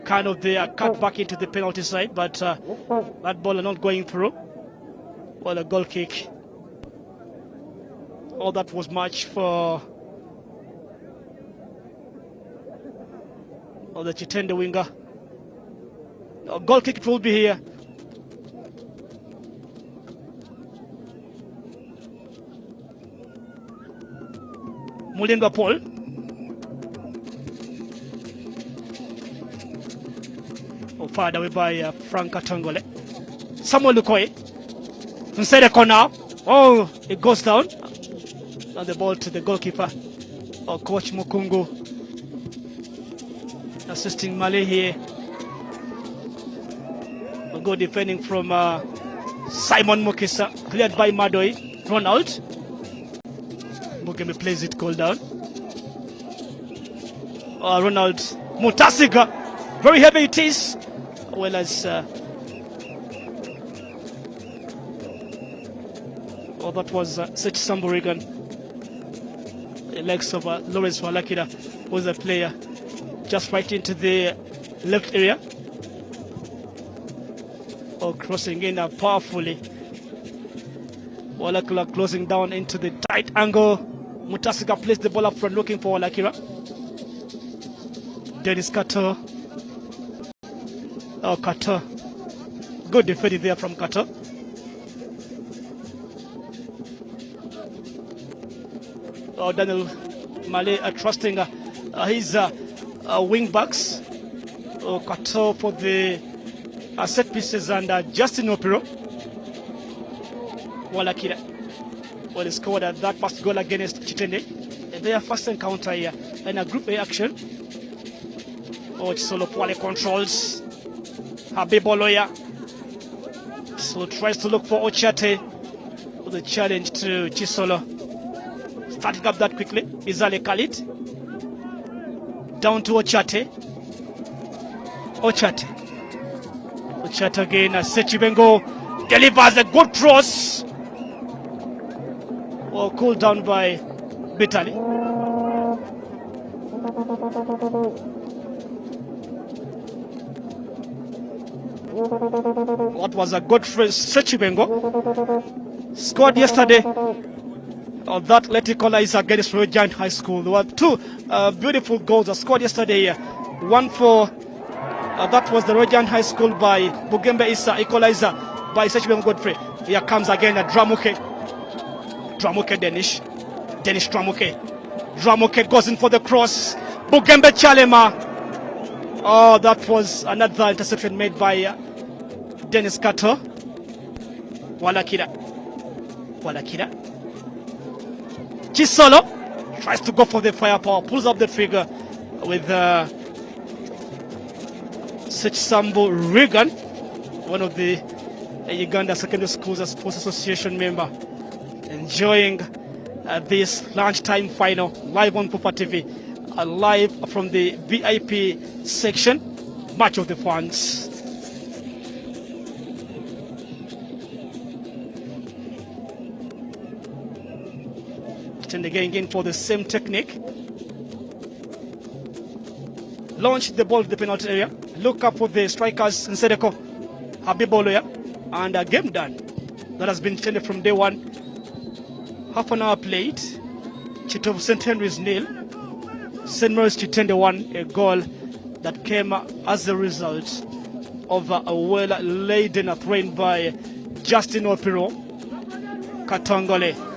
kind of the cut back into the penalty side, but that ball not going through. Well, a goal kick. All that was much for the Kitende winger. A goal kick it will be here. Mulindwa Paul. Fired away by Frank Katongole. Samuel Lukoye. Inside the corner. Oh, it goes down. And the ball to the goalkeeper. Coach Mukungu. Assisting Male here. A good defending from Simon Mukisa. Cleared by Madoi. Run out. Bugeme plays it goal down. Ronald Mutasiga. Very heavy it is. Well as that was such Samburigan. The legs of Lawrence Walakida was a player just right into the left area. Crossing in powerfully. Walakira closing down into the tight angle. Mutasiga placed the ball up front looking for Walakira. Dennis Kato. Kato. Good defending there from Kato. Daniel Male trusting his wing backs. Kato for the set pieces and Justin Opiro. Walakira. Well, he scored that first goal against Kitende. Their first encounter here in a Group A action. Chisolo Pwale controls. Habiboloya. So tries to look for Ochate with a challenge to Chisolo. Starting up that quickly. Izale Khalid. Down to Ochate. Ochate again. Sechibengo delivers a good cross. Cooled down by Bitali. What was a good Sechibengo. Scored yesterday. That Leticola is against Royal Giant High School. There were two beautiful goals scored yesterday. One for that was the Royal Giant High School by Bugembe Issa, equalizer by Sechibengo Godfrey. Here comes again a Dramuke Denish Dramuke goes in for the cross. Bugembe Chalema. That was another interception made by Dennis Kato. Walakira. Chisolo tries to go for the firepower, pulls up the trigger with such Sambo Regan, one of the Uganda Secondary Schools Sports Association member, enjoying this lunchtime final live on Fufa TV, live from the VIP section, Match of the Fans. And again in for the same technique. Launch the ball to the penalty area. Look up for the strikers Nsedeko, Habiboloya, and a game done. That has been changed from day one. Half an hour played. Kitovu St.Henry'S 0, St.Mary'S Kitende 1, a goal that came as a result of a well-laden throw by Justin Opiro. Katongole.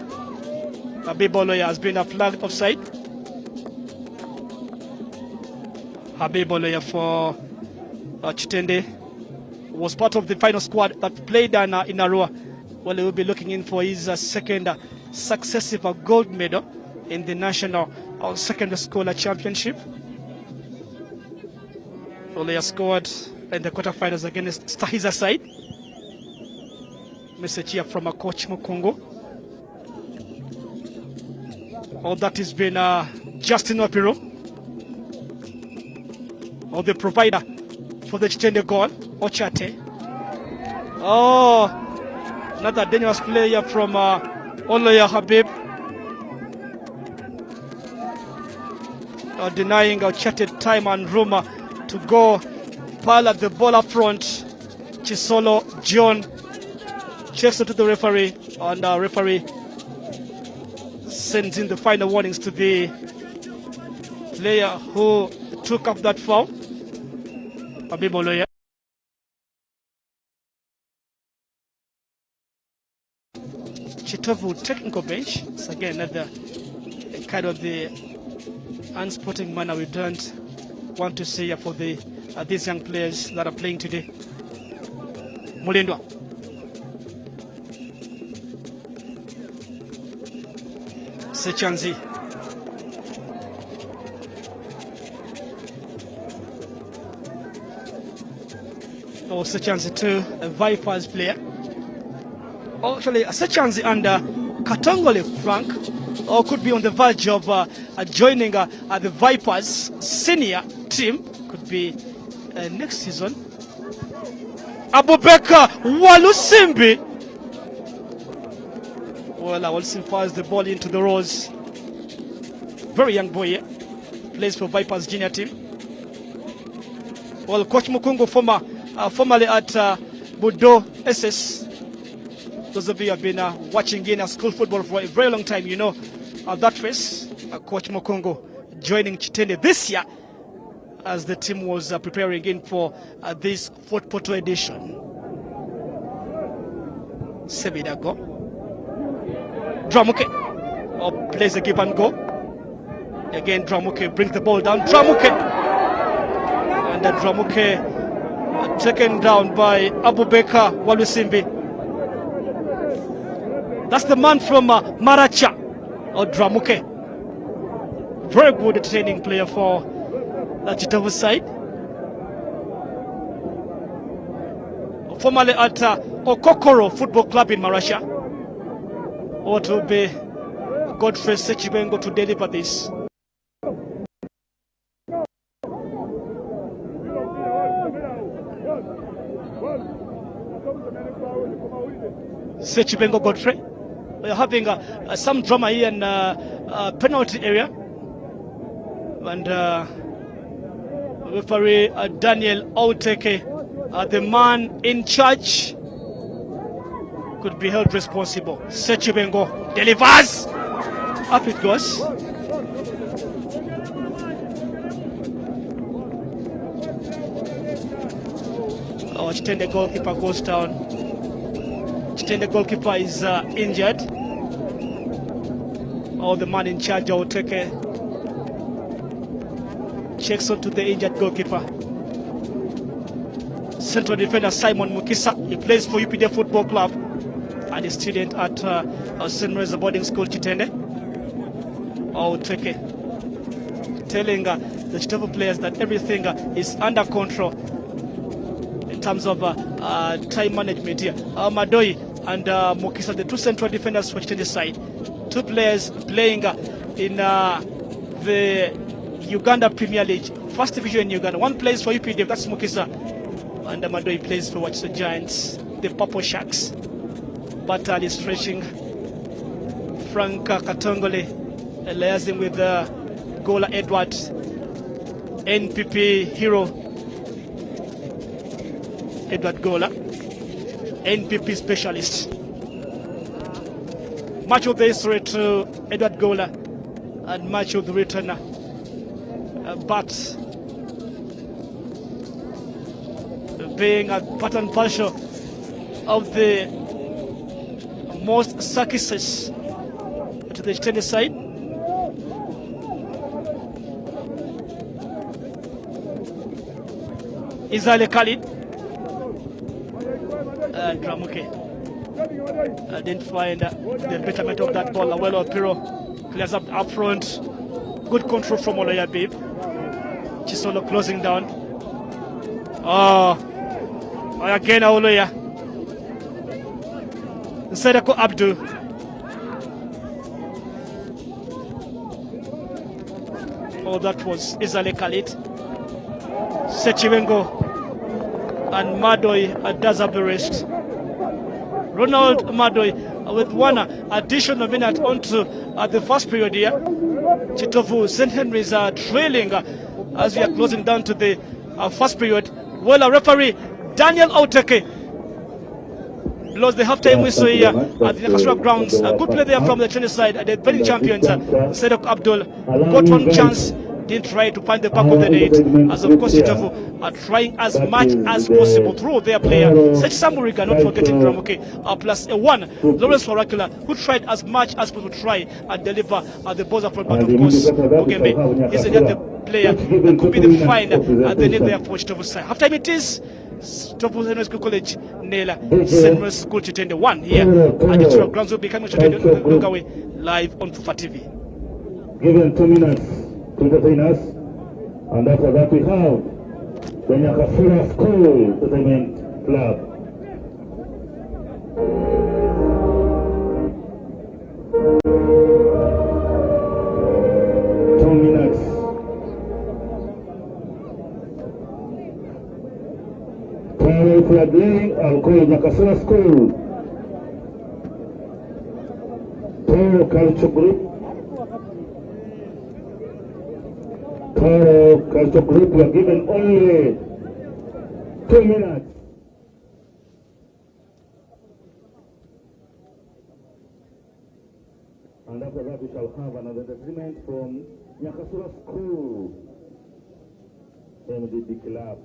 Habiboloya has been flagged offside. Habiboloya for Kitende was part of the final squad that played in Arua. Well, he will be looking in for his second successive gold medal in the National Secondary School Championship. Oloya scored in the quarterfinals against 𝙖𝙧𝙤𝙗 side. Message here from coach Mukungu. All that has been Justin Wapiro, or the provider for the Kitende goal, Ochate. Oh, another dangerous player from Oloya Habib. Denying Ochate time and room to go pile at the ball up front. Chisolo John checks it to the referee, and referee sends in the final warnings to the player who took up that foul. Habib Oloya. Kitovu technical bench. It's again another kind of the unsporting manner we don't want to see for the these young players that are playing today. Mulindwa. Sechanzi. Oh, Sechanzi to a Vipers player. Oh, actually, Sechanzi and Katongole Frank could be on the verge of joining the Vipers senior team. Could be next season. Abubakar Walusimbi. Well, Walusimbi fires the ball into the rows. Very young boy here. Plays for Vipers junior team. Well, Coach Mukungu, formerly at Budo SS. Those of you who have been watching in school football for a very long time, you know that face. Coach Mukungu joining Kitende this year as the team was preparing in for this fourth Porto edition. Sebidago. Dramuke plays the give and go. Again, Dramuke brings the ball down. Dramuke. And Dramuke taken down by Abubakar Walusimbi. That's the man from Maracha, or Dramuke. Very good training player for the Kitovu side. Formerly at Okokoro Football Club in Maracha. Or to be Godfrey Sechibengo to deliver this. Sechibengo Godfrey. We're having some drama here in penalty area, and referee Daniel Outeke, the man in charge, could be held responsible. Sechibengo delivers. Up it goes. Our Kitende goalkeeper goes down. Kitende goalkeeper is injured. Oh, the man in charge will take checks on to the injured goalkeeper. Central defender Simon Mukisa. He plays for UPD Football Club and is a student at St.Mary'S boarding school Kitende. Oh, take telling the Kitovu players that everything is under control in terms of time management here. Madoi and Mukisa, the two central defenders for Kitende side. Two players playing in the Uganda Premier League, first division in Uganda. One plays for UPDF, that's Mukisa, and Madoi plays for the Giants, the Purple Sharks. Battle is stretching. Frank Katongole liaising with goaler Edward, NPP hero Edward Gola, NPP specialist. Much of the history to Edward Gola and much of the returner. But being a part and parcel of the most successes to the Kitende side. Isale Khalid and Dramuke didn't find the betterment of that ball. Well, Piro clears up front. Good control from Oloya Bib. Chisolo closing down. Again, Auluya. Sedako Abdul. Oh, that was Izale Khalid. Sechiwengo and Madoi does up the rest. Ronald Madoi with one additional minute onto the first period here. Kitovu, St.Henry'S are trailing as we are closing down to the first period. Well, a referee Daniel Outeke lost the halftime whistle here at the Nyakasura grounds. A good play there from the Chinese side. The defending champions, Sedok Abdul, got one chance, didn't try to find the back of the net. As of course, Kitovu are trying as much as possible through their player, Sech Samuriga, not forgetting Ramuke, plus a one, Lawrence Farakula, who tried as much as possible to try and deliver the buzzer for, but of course, Mugembe is the player that could be the find at the net there for Kitovu side. Halftime it is. St.Mary'S College Nela St.Mary'S School Kitende 1 here at the Tura grounds will be coming to Kitende live on Fufa TV. Given 2 minutes to entertain us, and after that we have the Nyakasura School Entertainment Club. If we are playing, I'll call Nyakasura School. Toro Culture Group. Toro Culture Group, we are given only 2 minutes. And after that, we shall have another entertainment from Nyakasura School, MDB Club.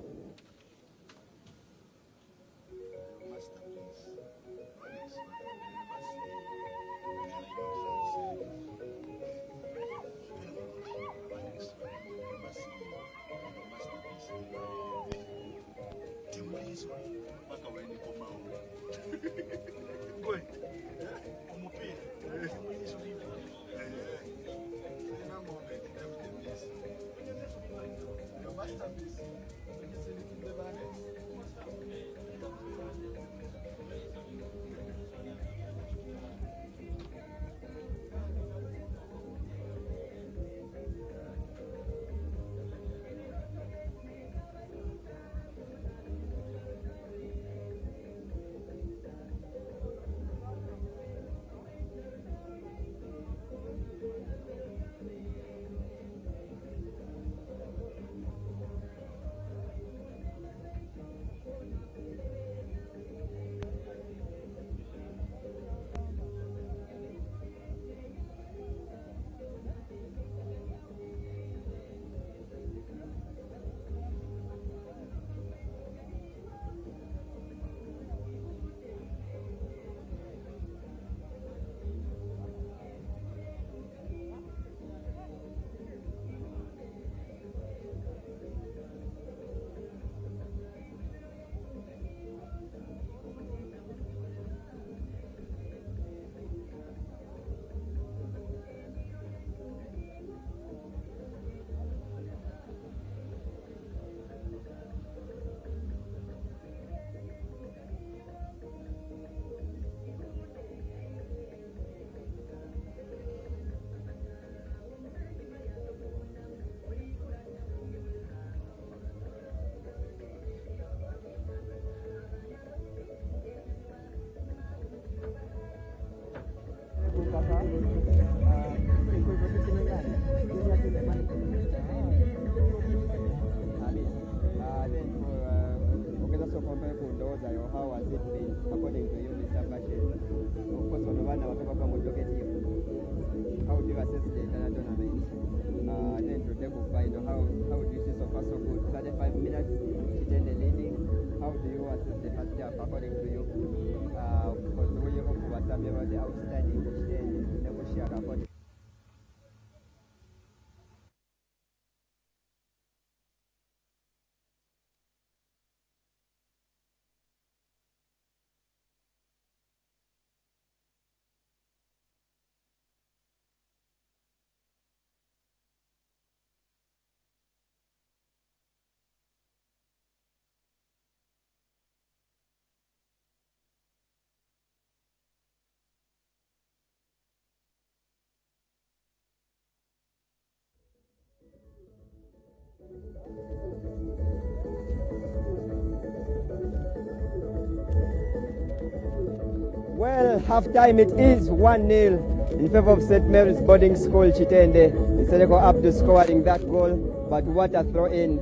half-time it is 1-0 in favor of St. Mary's Boarding School Kitende. Sereko Abdu scoring that goal, but what a throw-in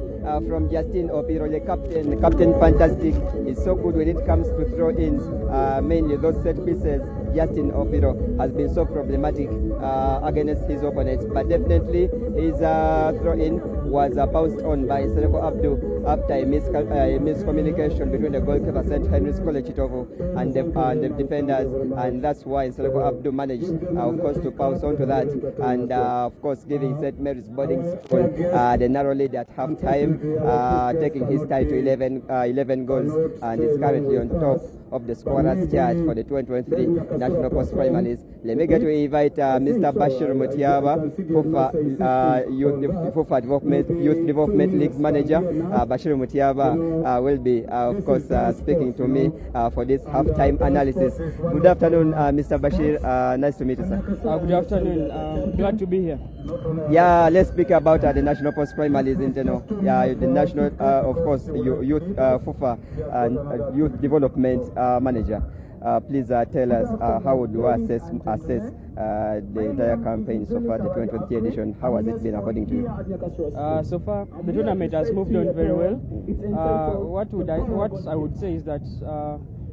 from Justin Opiro, the captain. Captain Fantastic is so good when it comes to throw-ins, mainly those set pieces. Justin Opiro has been so problematic against his opponents, but definitely his throw-in was bounced on by Sereko Abdu after a miscommunication between the goalkeeper St.Henry'S Kitovu and the defenders, and that's why Sereko Abdu managed, of course, to pounce onto that, and of course giving St. Mary's Boarding School the narrow lead at half-time, taking his tie to 11 goals, and is currently on top of the scorers chart for the 2023 National Post Primaries. Let me get to invite Mr. Bashir Mutiaba, Fufa Youth Development League's manager. Bashir Mutiaba will be, of course, speaking to me for this halftime analysis. Good afternoon, Mr. Bashir. Nice to meet you, sir. Good afternoon. Glad to be here. Yeah, let's speak about the National Post Primaries in general. Yeah, the national, of course, youth Fufa Youth Development manager. Please tell us how would you assess the entire campaign so far, the 2020 edition? How has it been according to you? So far, the tournament has moved on very well. What I would say is that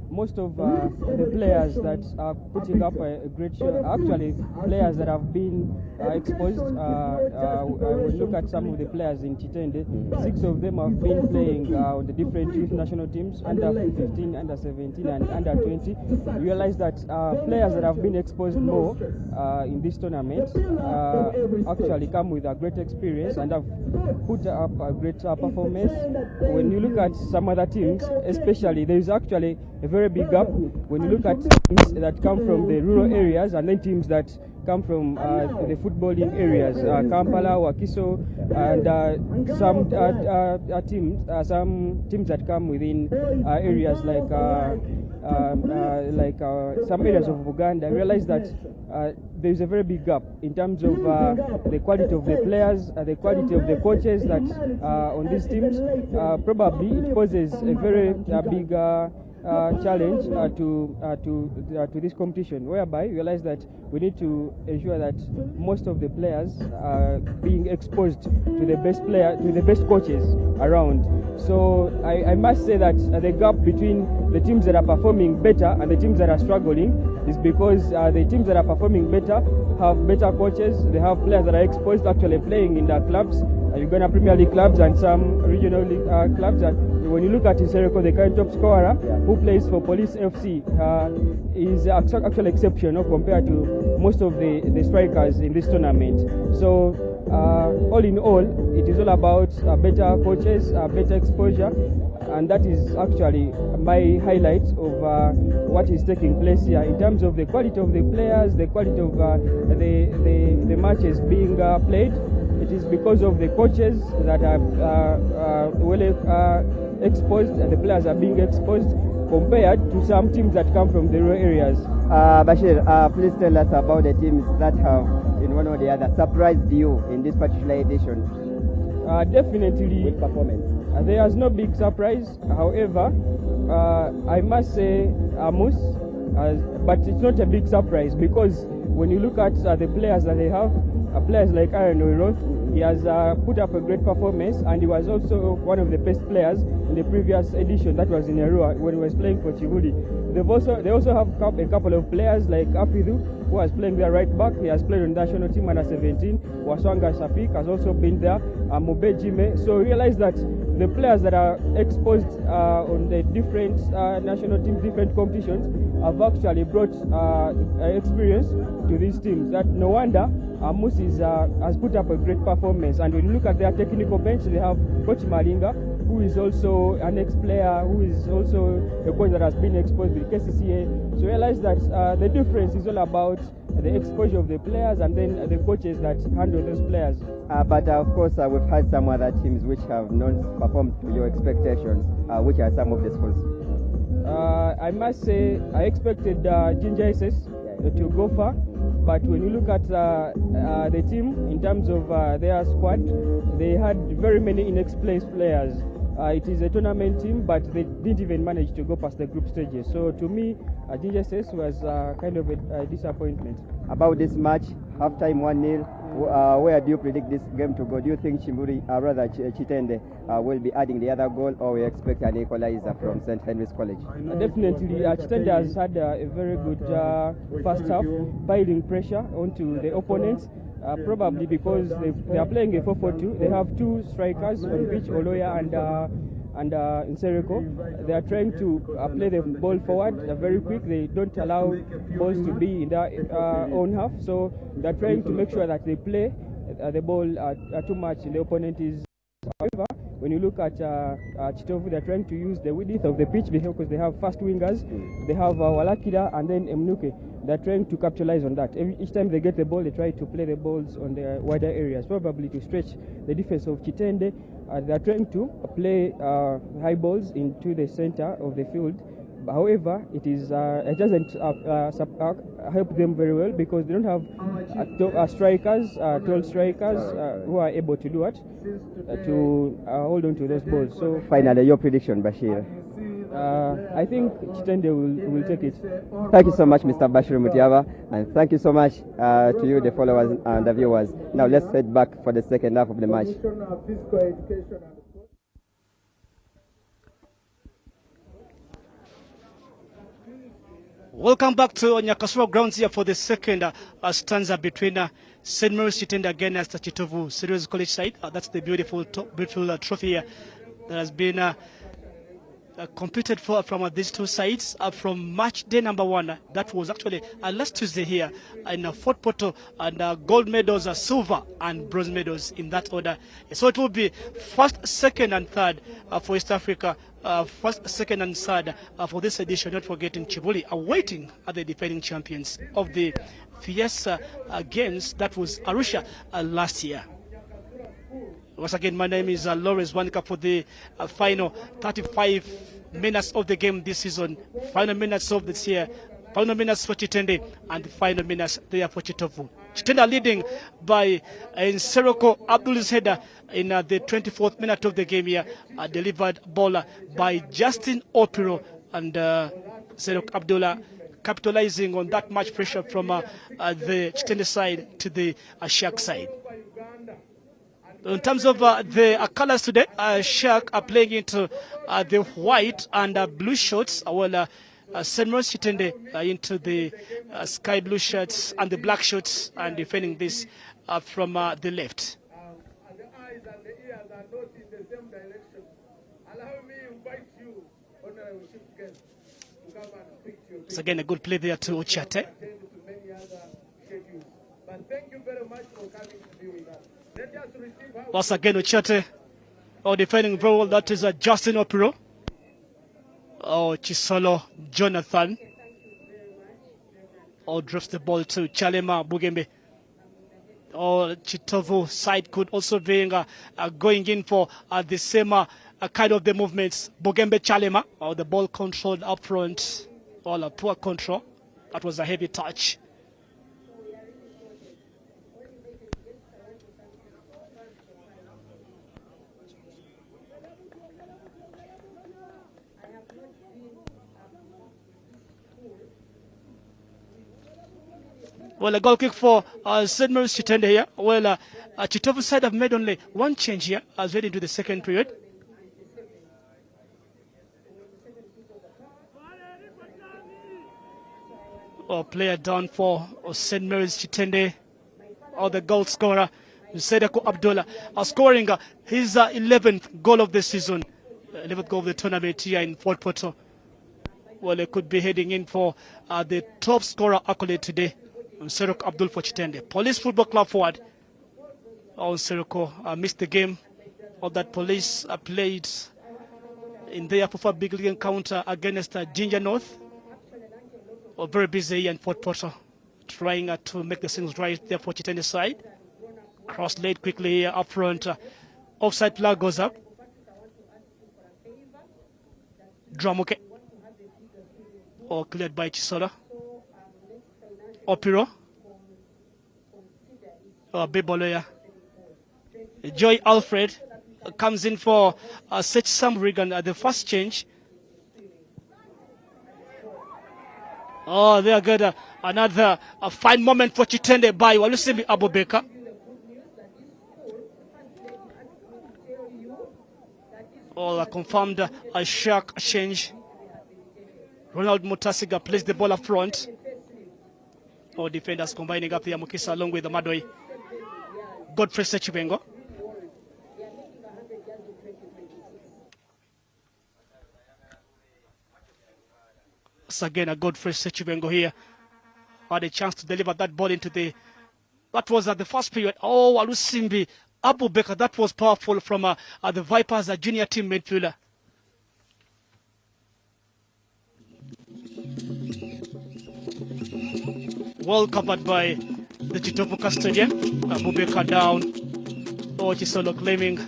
most of the players that are putting up a great show are actually players that have been exposed. We look at some of the players in Kitende. 6 of them have been playing on the different youth national teams, under 15, under 17 and under 20. We realize that players that have been exposed more in this tournament actually come with a great experience and have put up a great performance. When you look at some other teams, especially, there is actually a very big gap when you look at teams that come from the rural areas and then teams that come from the footballing areas, Kampala, Wakiso, and some teams that come within areas like some areas of Uganda. I realize that there is a very big gap in terms of the quality of the players, the quality of the coaches that on these teams. Probably it poses a very big challenge to this competition, whereby we realize that we need to ensure that most of the players are being exposed to the best coaches around. So I must say that the gap between the teams that are performing better and the teams that are struggling is because the teams that are performing better have better coaches. They have players that are exposed to actually playing in their clubs, Uganda Premier League clubs and some regional league clubs. And when you look at Sereko, the current top scorer who plays for Police FC is actually exceptional compared to most of the strikers in this tournament. So all in all, it is all about better coaches, better exposure, and that is actually my highlight of what is taking place here in terms of the quality of the players, the quality of the matches being played. It is because of the coaches that are well exposed, and the players are being exposed compared to some teams that come from the rural areas. Bashir, please tell us about the teams that have, in one or the other, surprised you in this particular edition. Definitely. With performance. There is no big surprise. However, I must say 𝙂𝙧𝙤𝙬𝙗, but it's not a big surprise because when you look at the players that they have, players like Aaron Oiroth, he has put up a great performance, and he was also one of the best players in the previous edition, that was in Arua, when he was playing for Chivuli. They also have a couple of players like Afidhu, who was playing their right back. He has played on the national team under 17. Waswanga Shafik has also been there. Mobe Jime. So realize that the players that are exposed on the different national teams, different competitions, have actually brought experience to these teams. That no wonder 𝙂𝙧𝙤𝙬𝙗 has put up a great performance. And when you look at their technical bench, they have Coach Malinga, who is also an ex-player, who is also a coach that has been exposed with KCCA. So realize that the difference is all about the exposure of the players and then the coaches that handle those players. But of course, we've had some other teams which have not performed to your expectations. Which are some of the schools? I must say, I expected 𝙂𝙧𝙤𝙀 to go far. But when you look at the team, in terms of their squad, they had very many inexperienced players. it is a tournament team, but they didn't even manage to go past the group stages. So to me, 𝙎𝙤𝙘𝙀 was kind of a disappointment. About this match, halftime 1-0. Where do you predict this game to go? Do you think Kitende will be adding the other goal, or we expect an equalizer from St. Henry's College? Definitely, Kitende has had a very good first half, piling pressure onto the opponents. Probably because they are playing a 4-4-2. They have two strikers on pitch, Oloya and Nsereko. They are trying to play the ball forward very quick. They don't allow balls to be in their own half. So they are trying to make sure that they play the ball too much in the opponent is. However, when you look at Kitovu, they are trying to use the width of the pitch because they have fast wingers. They have Walakida and then Mnuke. They are trying to capitalize on that. Each time they get the ball, they try to play the balls on the wider areas, probably to stretch the defense of Kitende. They are trying to play high balls into the center of the field. However, it doesn't help them very well because they don't have strikers, tall strikers who are able to do it, to hold on to those balls. So finally, your prediction, Bashir? I think Kitende will take it. Thank you so much, Mr. Bashir Mutiava, and thank you so much to you, the followers and the viewers. Now let's head back for the second half of the match. Welcome back to Nyakasura grounds here for the second stanza between St.Mary'S Kitende against Kitovu St.Henry'S College side. That's the beautiful trophy here that has been competed for from these two sides from match day number 1. That was actually last Tuesday here in Fort Portal, and gold medals, silver and bronze medals in that order. So it will be first, second and third for East Africa. First, second and third for this edition, not forgetting Chibuli awaiting the defending champions of the Fiesta Games. That was Arusha last year. Once again, my name is Lawrence Wanika for the final 35 minutes of the game this season. Final minutes of this year. Final minutes for Kitende and the final minutes there for Kitovu. Kitende leading by Nsereko Abdul's header in the 24th minute of the game here. Delivered ball by Justin Opiro, and Nsereko Abdullah capitalizing on that much pressure from the Kitende side to the Shark side. In terms of the colors today, Shark are playing into the white and blue shirts, while St.Mary'S Kitende into the sky blue shirts and the black shirts, and defending this from the left. The eyes and the ears are not in the same direction. Allow me to invite you, Honorable Chief Guest, to come and speak to you. It's again a good play there to Ochate. But thank you very much for coming to be with us. Let us receive our Once again, Ochate, defending very well. That is Justin Opiro. Chisolo Jonathan. Drops the ball to Chalema Bugembe. Kitovu side could also be going in for the same kind of the movements. Bugembe Chalema, the ball controlled up front. A poor control. That was a heavy touch. Well, a goal kick for St.Mary'S Kitende here. Well, Kitovu side have made only one change here as we head into the second period. Player down for St.Mary'S Kitende, the goal scorer, Nsereko Abdullah, scoring his 11th goal of the season, 11th goal of the tournament here in Fort Portal. Well, he could be heading in for the top scorer accolade today. Nsereko Abdul for Kitende. Police Football Club forward. Nsereko missed the game. That Police played in their Fufa Big League encounter against Ginger North. Very busy here in Fort Portal, trying to make the things right there for Kitende side. Cross laid quickly here up front. Offside flag goes up. Dramuke. Cleared by Chisola. Opiro. Biboloya. Joy Alfred comes in for 𝙂𝙧𝙞𝙡 Regan at the first change. Oh, they are good. Another fine moment for Kitende by 𝙂𝙾𝙀𝙗𝙗𝙗 Abubakar. All confirmed a shark change. Ronald Mutasiga plays the ball up front. All defenders combining up here, Mukisa along with the Madoi. Godfrey Sechibengo. So again, a Godfrey Sechibengo here had a chance to deliver that ball into the. That was at the first period. Oh, Alusimbi Abubakar, that was powerful from the Vipers, a junior team midfielder. Well covered by the Kitovu custodian. Abubakar down. Oh, Chisolo claiming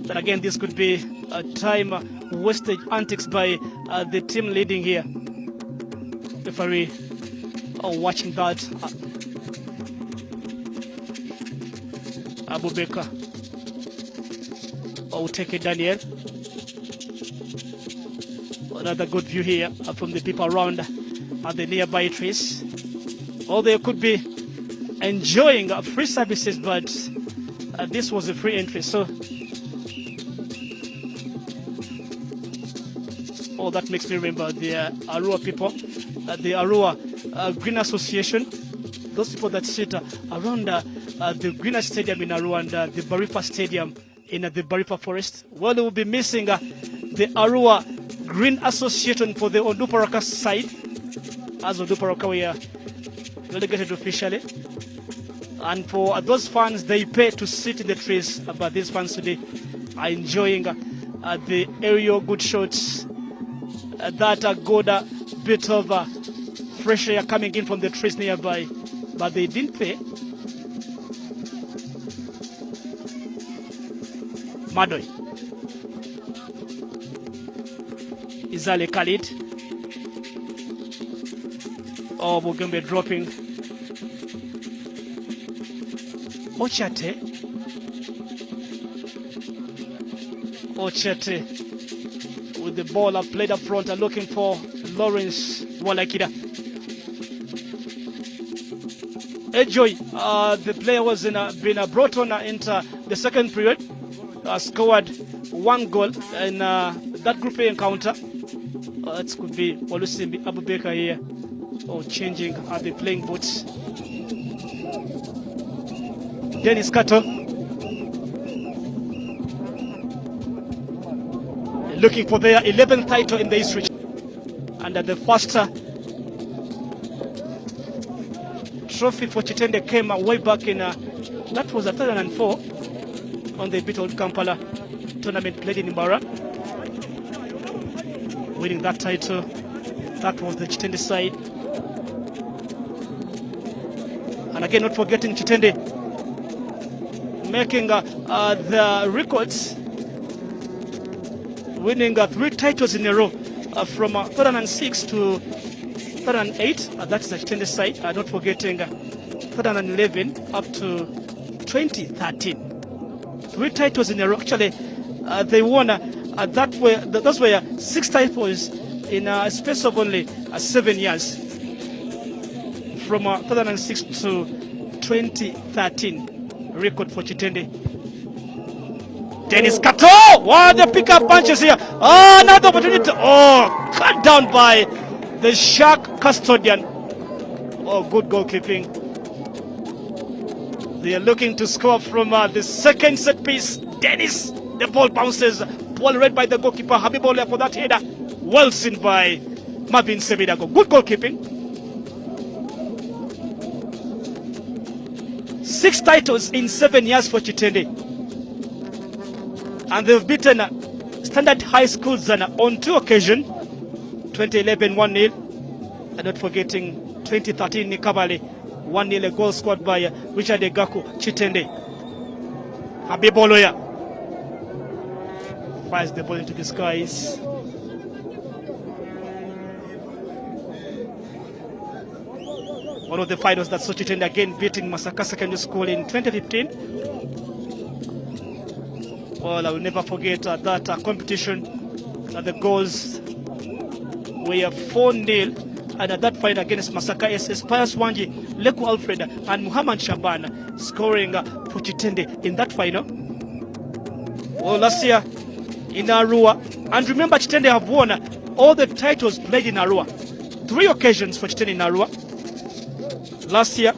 that again this could be a time wastage antics by the team leading here. Referee watching that. Abubakar. Oh, take it, Daniel. Another good view here from the people around at the nearby trees. Or they could be enjoying free services, but this was a free entry. So, oh, that makes me remember the Arua people, the Arua Green Association. Those people that sit around the Green Stadium in Arua and the Baripa Stadium in the Baripa Forest. Well, they will be missing the Arua Green Association for the Onduparaka side, as Onduparaka we are relegated officially. And for those fans, they pay to sit in the trees, but these fans today are enjoying the aerial good shots, that good bit of fresh air coming in from the trees nearby, but they didn't pay. Madoi. Izale Khalid. Oh, Mugembe dropping. Ochate. With the ball played up front and looking for Lawrence Walakida. 𝙃𝙧𝙤𝙗𝙗, the player was been brought on into the second period. Scored one goal in that Group A encounter. It could be Olusimbi Abubakar here, or changing the playing boots. Dennis Kato looking for their 11th title in the history, and the first trophy for Kitende came way back in that was 2004 on the Beat Old Kampala tournament played in Imbara. Winning that title, that was the Kitende side. And again, not forgetting Kitende making the records, winning 3 titles in a row from 2006 to 2008. That's the Kitende side. Not forgetting 2011 up to 2013. 3 titles in a row. Actually, they won those were 6 titles in a space of only 7 years, from 2006 to 2013. Record for Kitende. Dennis Kato! Wow, the pickup punches here. Oh, another opportunity. Oh, cut down by the Shark custodian. Oh, good goalkeeping. They are looking to score from the second set piece. Dennis, the ball bounces. Ball read by the goalkeeper. Habibola for that header. Well seen by Marvin Sebidago. Good goalkeeping. 6 titles in 7 years for Kitende. And they've beaten Standard High Schools on 2 occasions. 2011 1-0. And not forgetting 2013 Nikabale 1-0, a goal scored by Richard Egaku Kitende. Habiboloya fires the ball into the skies. One of the finals that saw Kitende again beating Masaka Secondary School in 2015. Well, I will never forget that competition. The goals were 4-0, and at that fight against Masaka SS, Pius Wanji, Leku Alfred, and Muhammad Shaban scoring for Kitende in that final. Well, last year in Arua, and remember, Kitende have won all the titles played in Arua. 3 occasions for Kitende in Arua. Last year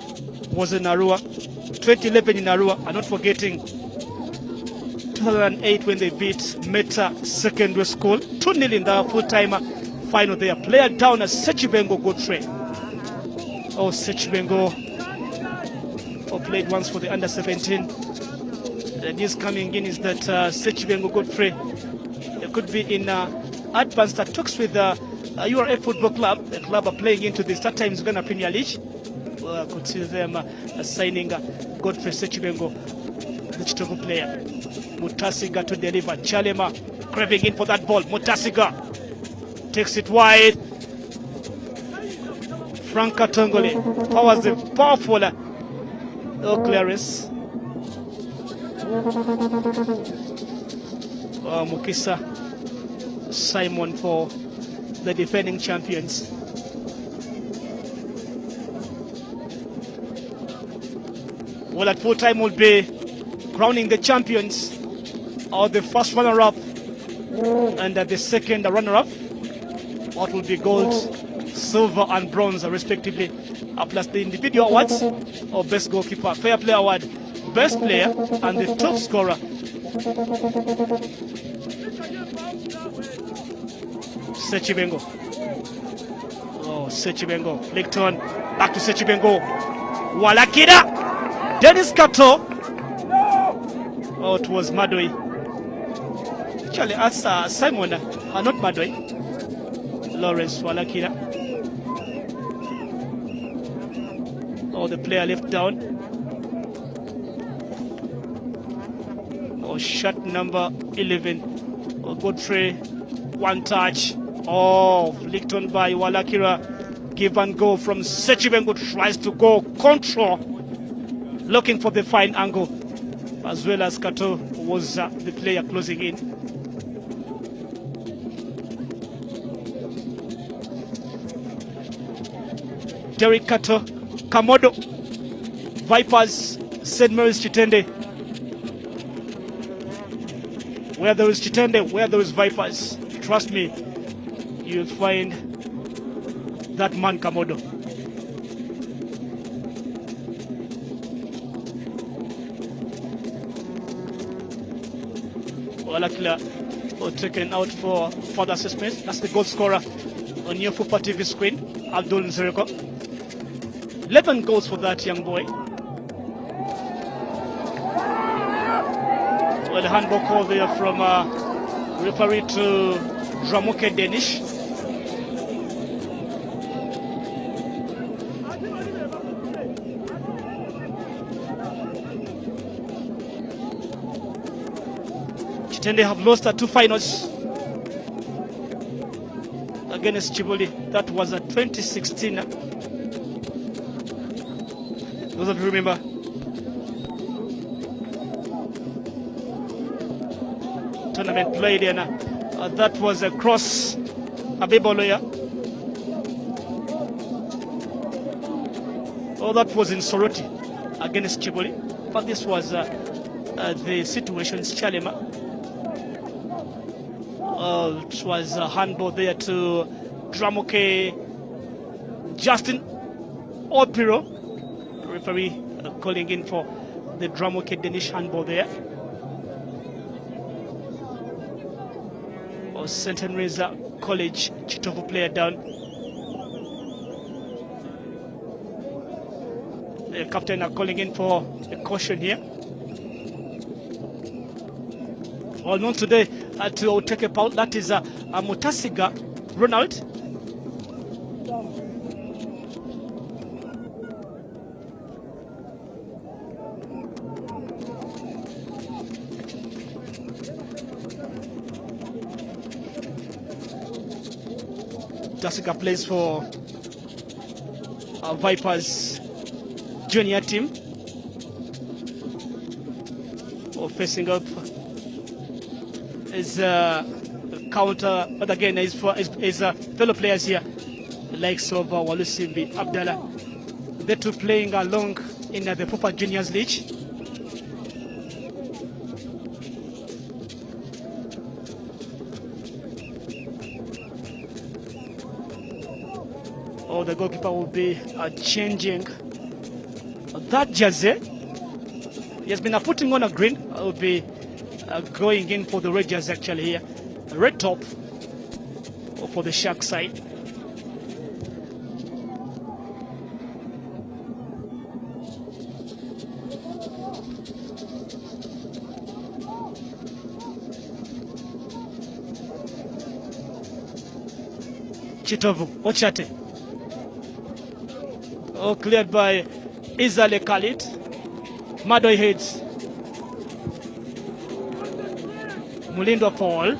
was in Arua, 2011 in Arua, and not forgetting 2008 when they beat Meta Secondary School 2-0 in the full-time final there. Player down as Sechibengo Godfrey. Oh, Sechibengo played once for the under-17. The news coming in is that Sechibengo Godfrey could be in advanced talks with URF Football Club. The club are playing into the Star Times Uganda Premier League. I could see them signing Godfrey Sechibengo, the Kitovu player. Mutasiga to deliver. Chalema craving in for that ball. Mutasiga takes it wide. Franka Tongole powers the powerful clearance. Mukisa Simon for the defending champions. Well, at full time will be crowning the champions, or the first runner-up and the second runner-up. What will be gold, silver and bronze respectively, plus the individual awards of best goalkeeper, fair play award, best player and the top scorer. Sechibengo. Oh, Sechibengo. Licton. Back to Sechibengo. Walakira. Dennis Kato. Oh, it was Madoi. Actually, as Simon, not Madoi. Lawrence Walakira. Oh, the player left down. Oh, shot number 11. Oh, Godfrey. One touch. Oh, flicked on by Walakira. Give and go from Sechibengo. Tries to go control. Looking for the fine angle. As well as Kato was the player closing in. Derek Kato, Kamodo, Vipers, St.Mary'S Kitende. Where there is Kitende, where there is Vipers, trust me, you'll find that man Kamodo. Walakila taken out for further assessment. That's the goal scorer on your Fufa TV screen, Abdul Nzereko. 11 goals for that young boy. Well, the handball call there from referee to Dramuke Danish. Kitende have lost 2 finals against Chiboli. That was 2016. Those of you remember. Tournament played and that was across Abiboloya. Oh, that was in Soroti against Chiboli. But this was the situations Chalema. It was a handball there to Dramuke Justin Opiro. Referee calling in for the Dramuke Danish handball there. St.Henry'S College Kitovu player down. The captain are calling in for a caution here. Well, known today to take a foul. That is Mutasiga Ronald. Mutasiga plays for Vipers junior team. Facing up his counter, but again, his fellow players here, the likes of Walusimbi, Abdallah, they two playing along in the Fufa Juniors League. Oh, the goalkeeper will be changing that jersey. He has been putting on a green. Will be going in for the red jersey actually here. Red top for the Shark side. Kitovu, Ochate. Oh, cleared by 𝙂𝙧𝙤𝙗𝙂. Madoi heads. Mulindwa Paul.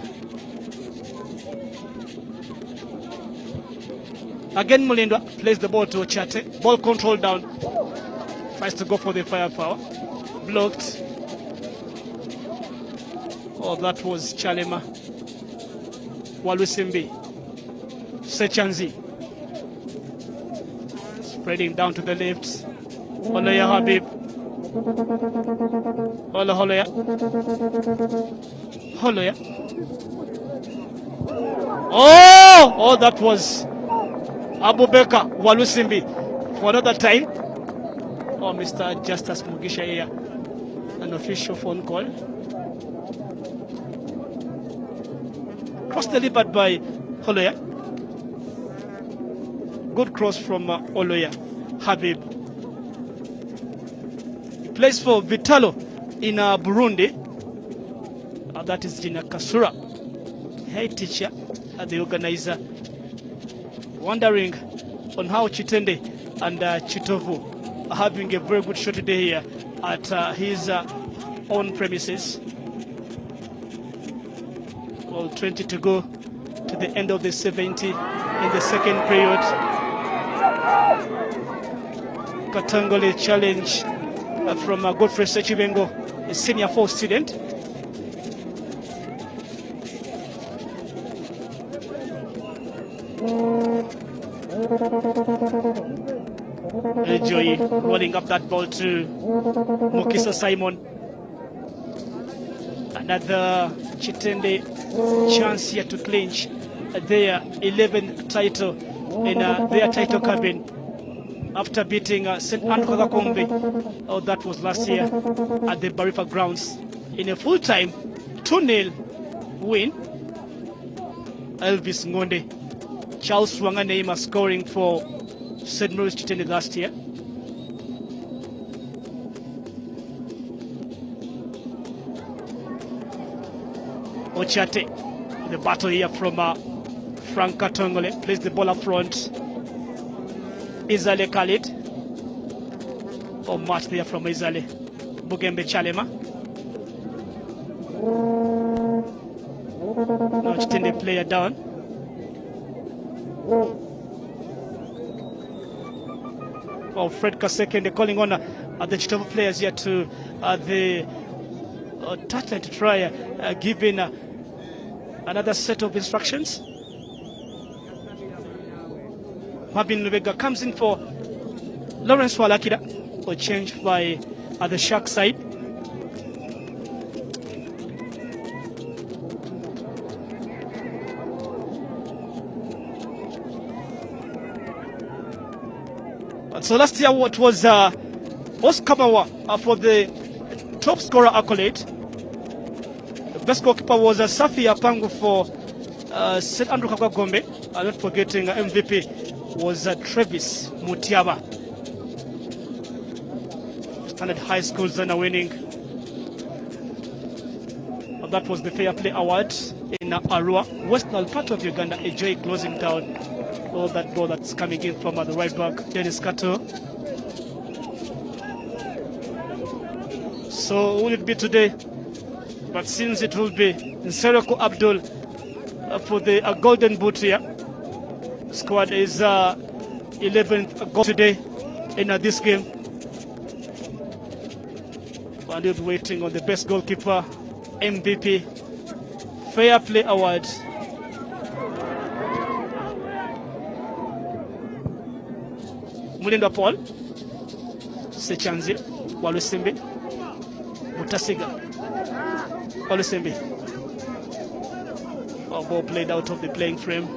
Again Mulindwa plays the ball to Ochate. Ball control down. Tries to go for the firepower. Blocked. Oh, that was Chalema. Walusimbi. Sechanzi. Spreading down to the left. Oloya Habib. Holoya. Oh, that was Abubakar Walusimbi for another time. Oh, Mr. Justice Mugisha here. An official phone call. Cross delivered by Holoya. Good cross from Oloya Habib. He plays for Vitalo in Burundi. That is Gina Kasura, head teacher at the organizer, wondering on how Kitende and Kitovu are having a very good show today here at his own premises. Well, 20 to go to the end of the 70 in the second period. Katangole challenge from Godfrey Sechibengo, a senior 4 student. Joy rolling up that ball to Mukisa Simon. Another Kitende chance here to clinch their 11th title in their title cabin after beating St.Henry'S. Oh, that was last year at the Barifa grounds in a full-time 2-0 win. Elvis Ngonde, Charles Wanganeima scoring for St.Mary'S Kitende last year. Ochate, the battle here from Frank Katongole, plays the ball up front. 𝙂𝙧𝙤𝙗𝙂. Oh, match there from 𝙂𝙧𝙤𝙗. Bugembe Chalema. Now Kitende player down. Oh, Fred Kaseke calling on the Kitovu players here to the touchline to try giving another set of instructions. Mabin Lubega comes in for Lawrence Walakida, or changed by the Shark side. So last year, what was Oscar Mawa for the top scorer accolade. The best goalkeeper was Safi Apangu for St. Andrew Gombe. And not forgetting MVP was Travis Mutiaba. Standard High School's winning. That was the Fair Play Award in Arua, western part of Uganda. Ejoi closing down all that ball that's coming in from the right back, Dennis Kato. So will it be today? But since it will be Nsereko Abdul for the golden boot here, squad is 11th goal today in this game. And we'll be waiting on the best goalkeeper, MVP, Fair Play Award. Mulindo Paul, Sechanzi, Walusimbi, Mutasiga, Walusimbi. Ball played out of the playing frame.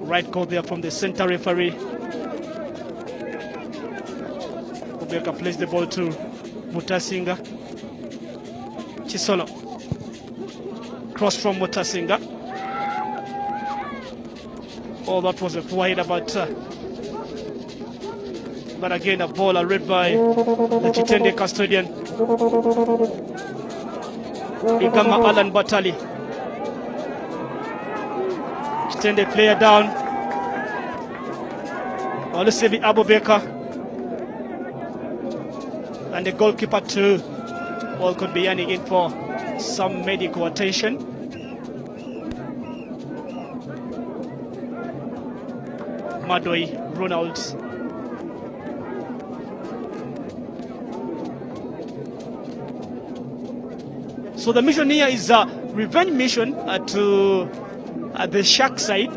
Right call there from the center referee. Obeka plays the ball to Mutasinga. Chisolo. Cross from Mutasinga. Oh, that was a poor header, but again, a ball read by the Kitende custodian, Igama Alan Batali. Kitende player down. Olusebi Abubeka. And the goalkeeper too. Ball could be yearning in for some medical attention. Madoi Ronald. So the mission here is a revenge mission to the Shark side.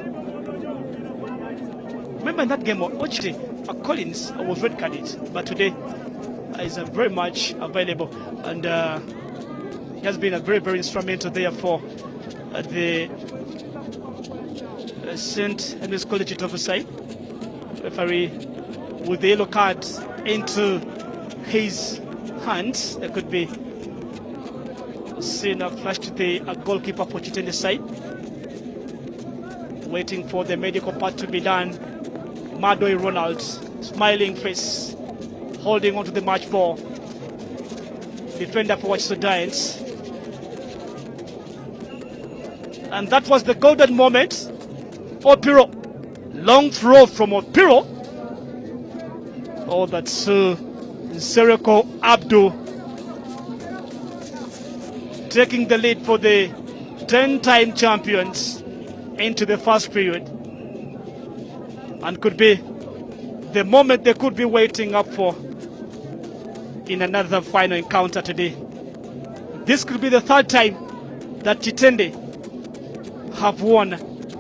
Remember in that game, actually, Collins was red carded, but today is very much available, and he has been a very, very instrumental there for the St.Henry'S Kitovu side. Referee with the yellow card into his hands. There could be seen a flash to the goalkeeper for Kitende side. Waiting for the medical part to be done. Madoi Ronald, smiling face, holding onto the match ball. Defender for 𝙂𝙧𝙤𝙗𝙗. And that was the golden moment. Opiro, long throw from Opiro. Oh, that's Nsereko Abdul taking the lead for the 10-time champions into the first period, and could be the moment they could be waiting up for in another final encounter today. This could be the third time that Kitende have won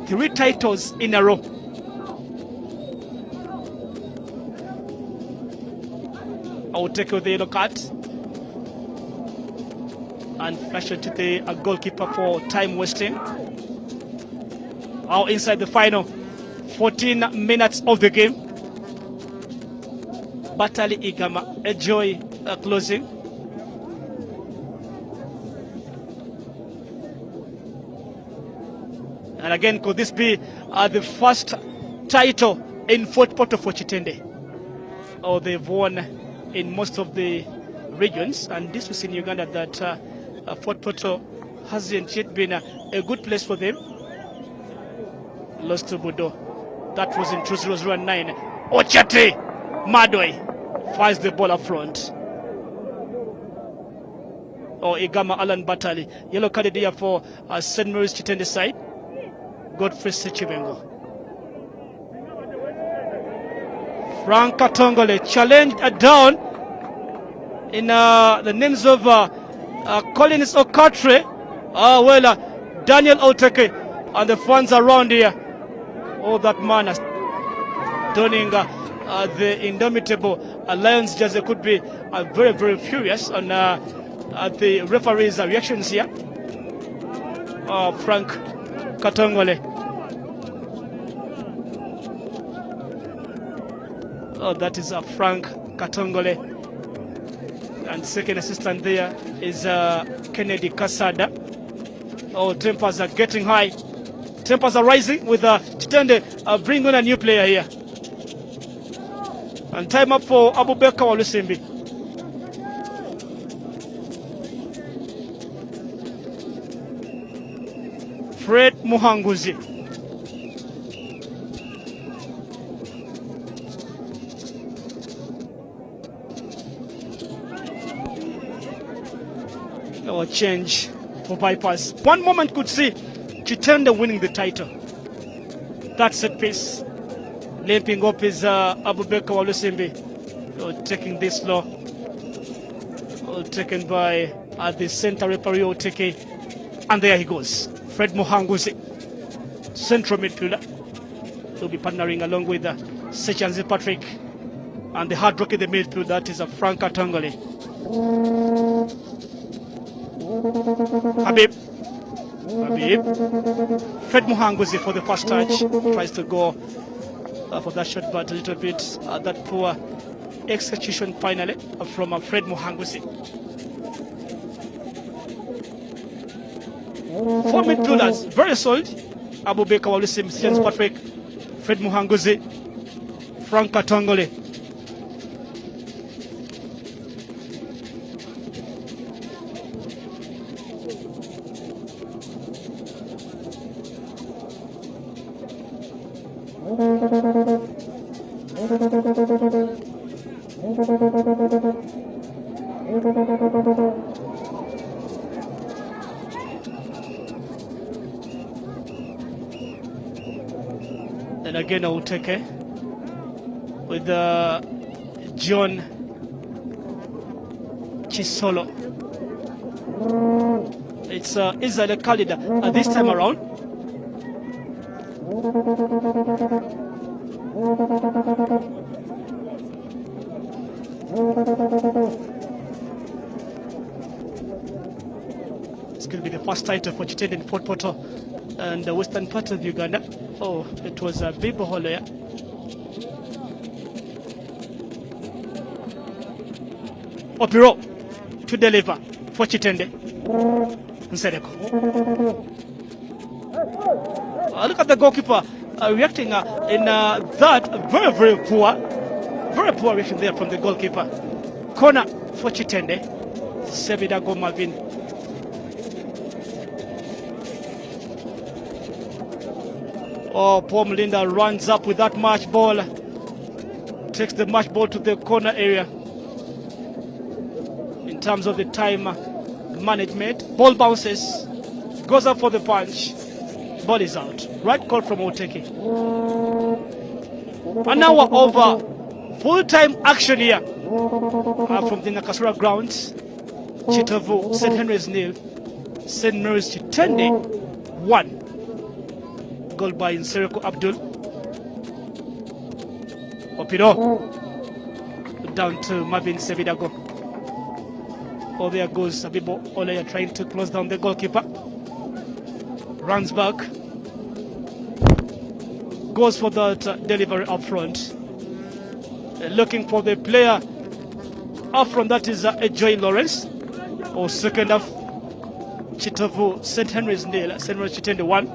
3 titles in a row. I will take out the yellow card and flash it to the goalkeeper for time wasting. Now inside the final 14 minutes of the game. Batali Igama enjoy closing. And again, could this be the first title in Fort Portal for Kitende? Or they've won in most of the regions, and this was in Uganda that Fort Portal hasn't yet been a good place for them. Lost to Budo. That was in 2009. Ochate Madoi fires the ball up front. Igama Alan Batali. Yellow card here for St.Mary'S Kitende side. Godfrey Sechivengo. Frank Katongole challenged down in the names of Collins Okatre, Daniel Oteke, and the fans around here. Oh, that man is donning the indomitable Lions jersey. Could be very, very furious on the referee's reactions here. Frank Katongole. Oh, that is Frank Katongole. And second assistant there is Kennedy Kasada. Oh, tempers are getting high. Tempers are rising with Kitende bring on a new player here. And time up for Abubeka Walusimbi. Fred Muhanguzi. Or change for bypass. One moment could see Kitende winning the title. That set piece. Limping up is Abubeka Walusimbi. Taking this law. Taken by the center referee Oteke. And there he goes. Fred Muhanguzi, central midfielder. He'll be partnering along with Sechanzi Patrick. And the hard rock in the midfield, that is Frank Atangole. Habib. Fred Muhanguzi for the first touch. Tries to go for that shot, but a little bit that poor execution finally from Fred Muhanguzi. Four midfielders, very solid. Abubakar Walusim, Sechanzi Patrick, Fred Muhanguzi, Frank Atangole. And again, I will take it with John Chisolo. It's 𝙂𝙧𝙤𝙤𝙗𝙗 this time around. It's going to be the first title for Kitende in Port Portal and the western part of Uganda. Oh, it was a big hole there. Opiro to deliver for Kitende. Nsereko. Look at the goalkeeper reacting in that very poor reaction there from the goalkeeper. Corner for Kitende. 𝙂𝙧𝙤𝙗𝙗 Marvin. Oh, Paul Melinda runs up with that match ball. Takes the match ball to the corner area. In terms of the time management, ball bounces, goes up for the punch. Ball is out. Right call from Oteke. An hour over. Full-time action here from the Nyakasura grounds. Kitovu, St.Henry'S 0, St.Mary'S Kitende 1. Goal by Nsereko Abdul. Opiro down to Marvin Sevidago. Oh, there goes Abibo Oleya trying to close down the goalkeeper. Runs back. Goes for that delivery up front. Looking for the player up front, that is Joy Lawrence. Or second half, Kitovu, St.Henry'S 0, St.Mary'S Kitende 1.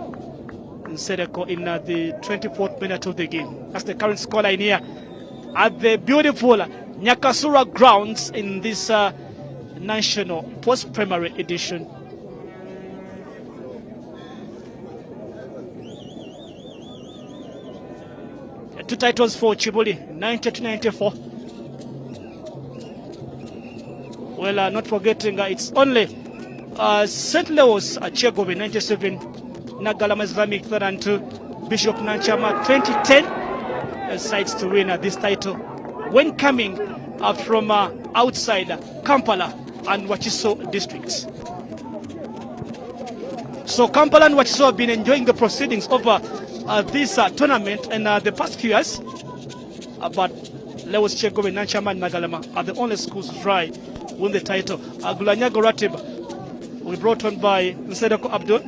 Nsereko in the 24th minute of the game. That's the current scoreline here at the beautiful Nyakasura grounds in this national post-primary edition. Two titles for Chibuli, 90-94. Well, not forgetting it's only St. Leo's Chegove 97, Nagalama Islamic 32, Bishop Nanchama 2010 sides to win this title when coming from outside Kampala and Wakiso districts. So Kampala and Wakiso have been enjoying the proceedings over this tournament in the past few years, but Lewis Chegove, Nanchama and Nagalama are the only schools to try win the title. Gulanyago Ratib will be brought on by Nsereko Abdul.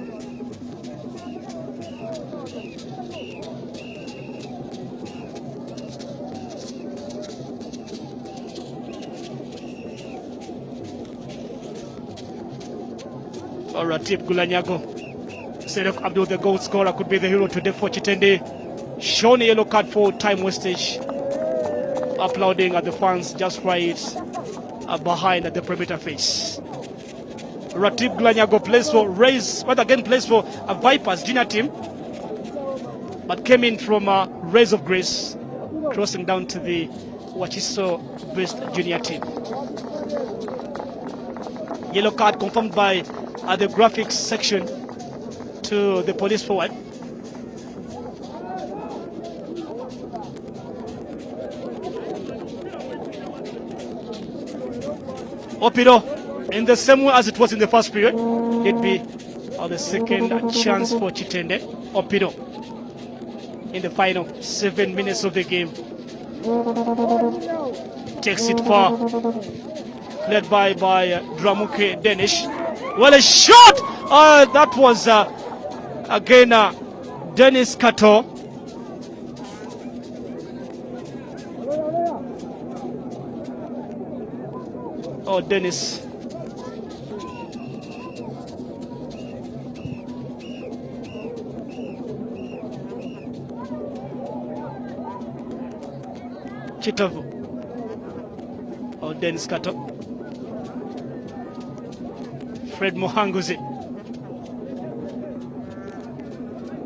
Ratib Gulanyago. Nsereko Abdul, the goal scorer, could be the hero today for Kitende. Shown a yellow card for time wastage. Applauding at the fans just right behind the perimeter face. Ratib Gulanyago plays for Rays, but again plays for a Vipers junior team, but came in from Rays of Grace, crossing down to the Wakiso-based junior team. Yellow card confirmed by the graphics section to the police forward. Opiro, in the same way as it was in the first period, it be the second chance for Kitende. Opido in the final 7 minutes of the game. Takes it far. Led by Dramuke Danish. Well, a shot! That was again Dennis Kato. Oh, Dennis. Kitovu. Oh, Dennis Kato. Fred Muhanguzi.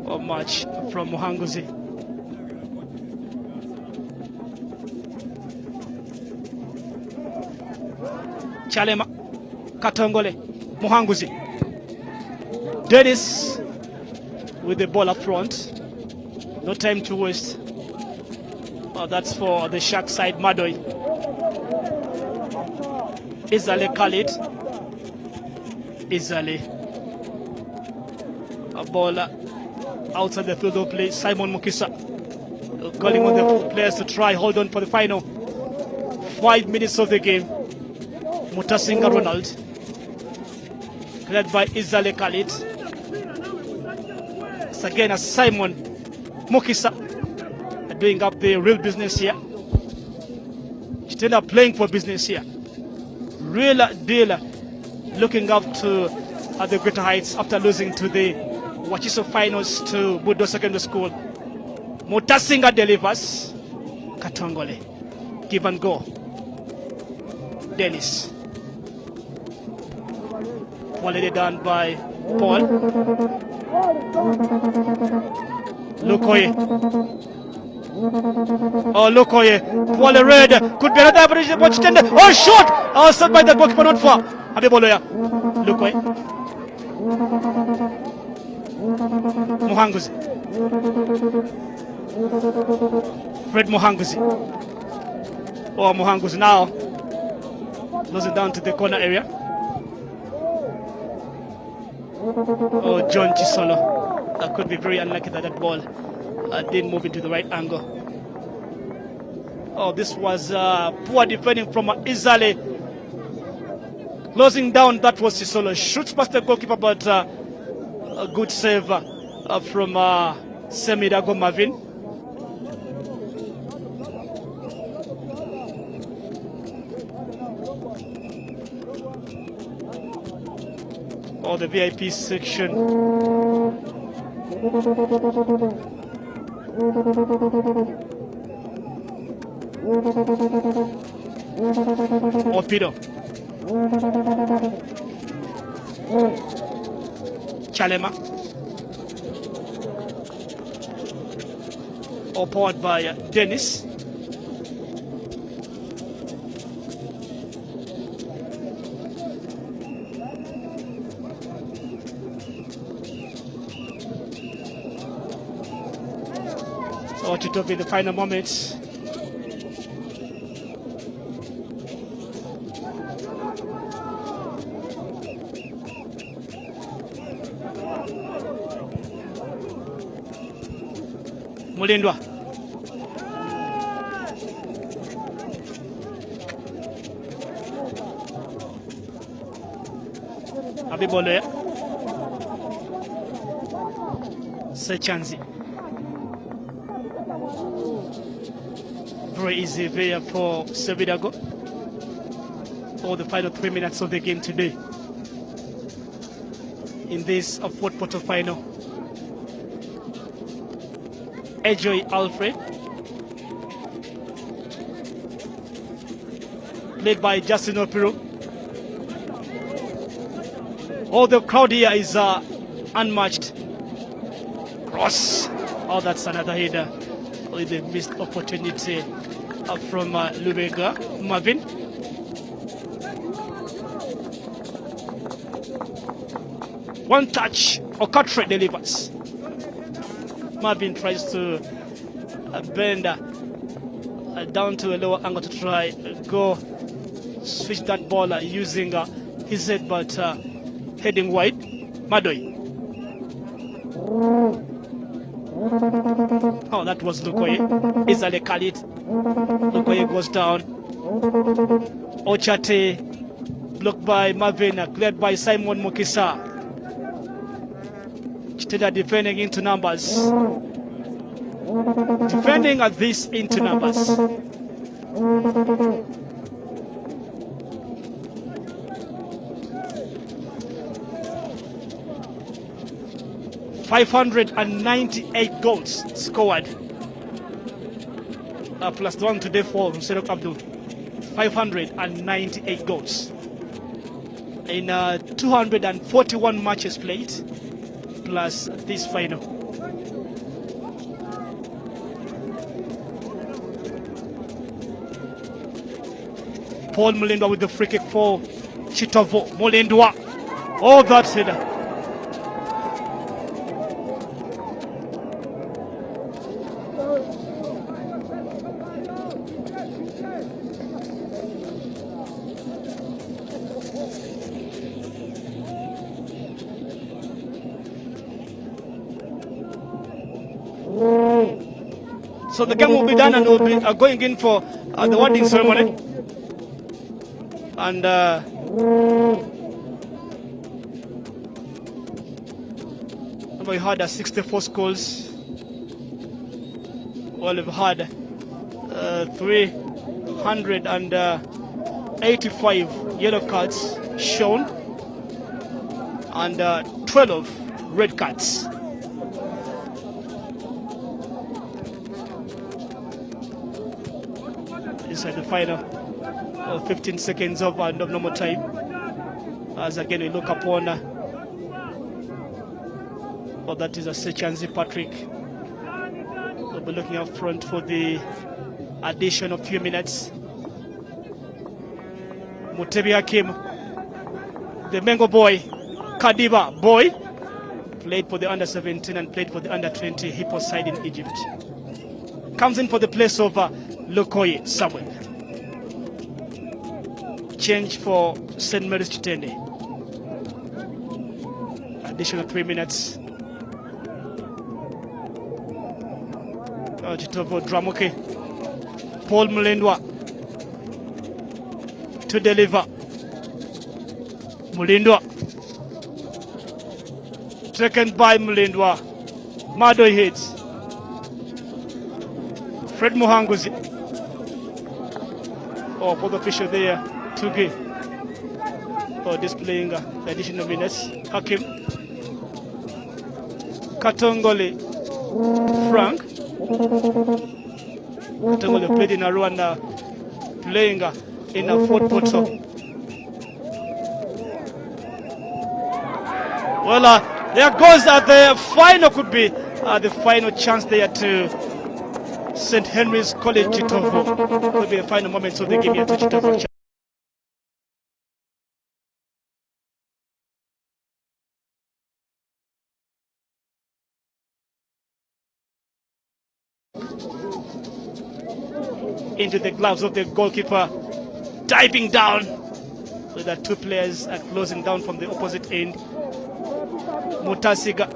Oh, match from Muhanguzi. Chalema, Katongole, Muhanguzi. Dennis with the ball up front. No time to waste. Oh, that's for the Shark side, Madoi. 𝙂𝙧𝙤𝙗𝙗 Khalid. 𝙂𝙧𝙤𝙗𝙗. A ball outside the field of play. Simon Mukisa calling on the players to try hold on for the final 5 minutes of the game. Mutasinga Ronald, led by 𝙂𝙧𝙤𝙗𝙗 Khalid. It's again a Simon Mukisa doing up the real business here. Still playing for business here. Real deal, looking up to the greater heights after losing to the Wachiso finals to Budo Secondary School. Mutasinga delivers. Katongole, give and go. Dennis. Quality done by Paul. Lukoye. Oh, Lukoye. Wale red. Could be another opportunity for Kitende. Oh, shot! Oh, set by the goalkeeper, not far. Abiboloya. Lukoye. Muhanguzi. Fred Muhanguzi. Oh, Muhanguzi now. Losing down to the corner area. Oh, John Chisolo. That could be very unlucky that ball didn't move into the right angle. Oh, this was poor defending from 𝙂𝙧𝙤𝙗𝙗. Closing down, that was Chisolo. Shoots past the goalkeeper, but a good save from Semidago Marvin. Or the VIP section. Opido. Chalema. Or powered by Dennis. So Kitovu in the final moments. Mulindwa. Abiboloya. Sechanzi. Very easy there for Sevidago for the final 3 minutes of the game today in this fourth quarter final. Ejoi Alfred, played by Justin Opiro. Oh, the crowd here is unmatched. Cross. Oh, that's another header with a missed opportunity from Lubega Marvin. One touch, Okatre delivers. Marvin tries to bend down to a lower angle to try go switch that ball using his head, but heading wide. Madoi. Oh, that was 𝙂𝙈𝙀𝙗𝙖. 𝙂𝙈𝙀𝙗𝙗 goes down. 𝙂𝙤𝙝 blocked by Marvin, cleared by Simon Mukisa. Kitende defending into numbers. Defending at this into numbers. 598 goals scored. Plus the one today for Serok Abdul. 598 goals. In 241 matches played, plus this final. Paul Mulindwa with the free kick for Kitovu. Mulindwa. Oh, that's it. So the game will be done and we'll be going in for the awarding ceremony. And we had 64 goals. Well, we've had 385 yellow cards shown and 12 red cards. Inside the final 15 seconds of normal time, as again we look upon that is a 𝙂𝙤𝙖𝙗𝙗 Patrick. We'll be looking up front for the addition of few minutes. Mutebi Hakim, the Mengo boy, Kadiba boy, played for the under-17 and played for the under-20 Hippo side in Egypt. Comes in for the place of Lukoye Samuel. Change for St.Mary'S Kitende. Additional 3 minutes. Kitovu Dramuke. Paul Mulindwa to deliver. Mulindwa. Taken by Mulindwa. Mado hits. Fred Muhanguzi. Oh, for the official there. Tugi. Oh, displaying the additional minutes. Hakim. Katongole Frank. Katongole played in a Rwanda, playing in a Fort Portal. Well, there goes the final, could be the final chance there to St.Henry'S College Kitovu. Could be the final moments of the game here to Kitovu. Into the gloves of the goalkeeper, diving down. So that two players are closing down from the opposite end. Mutasiga,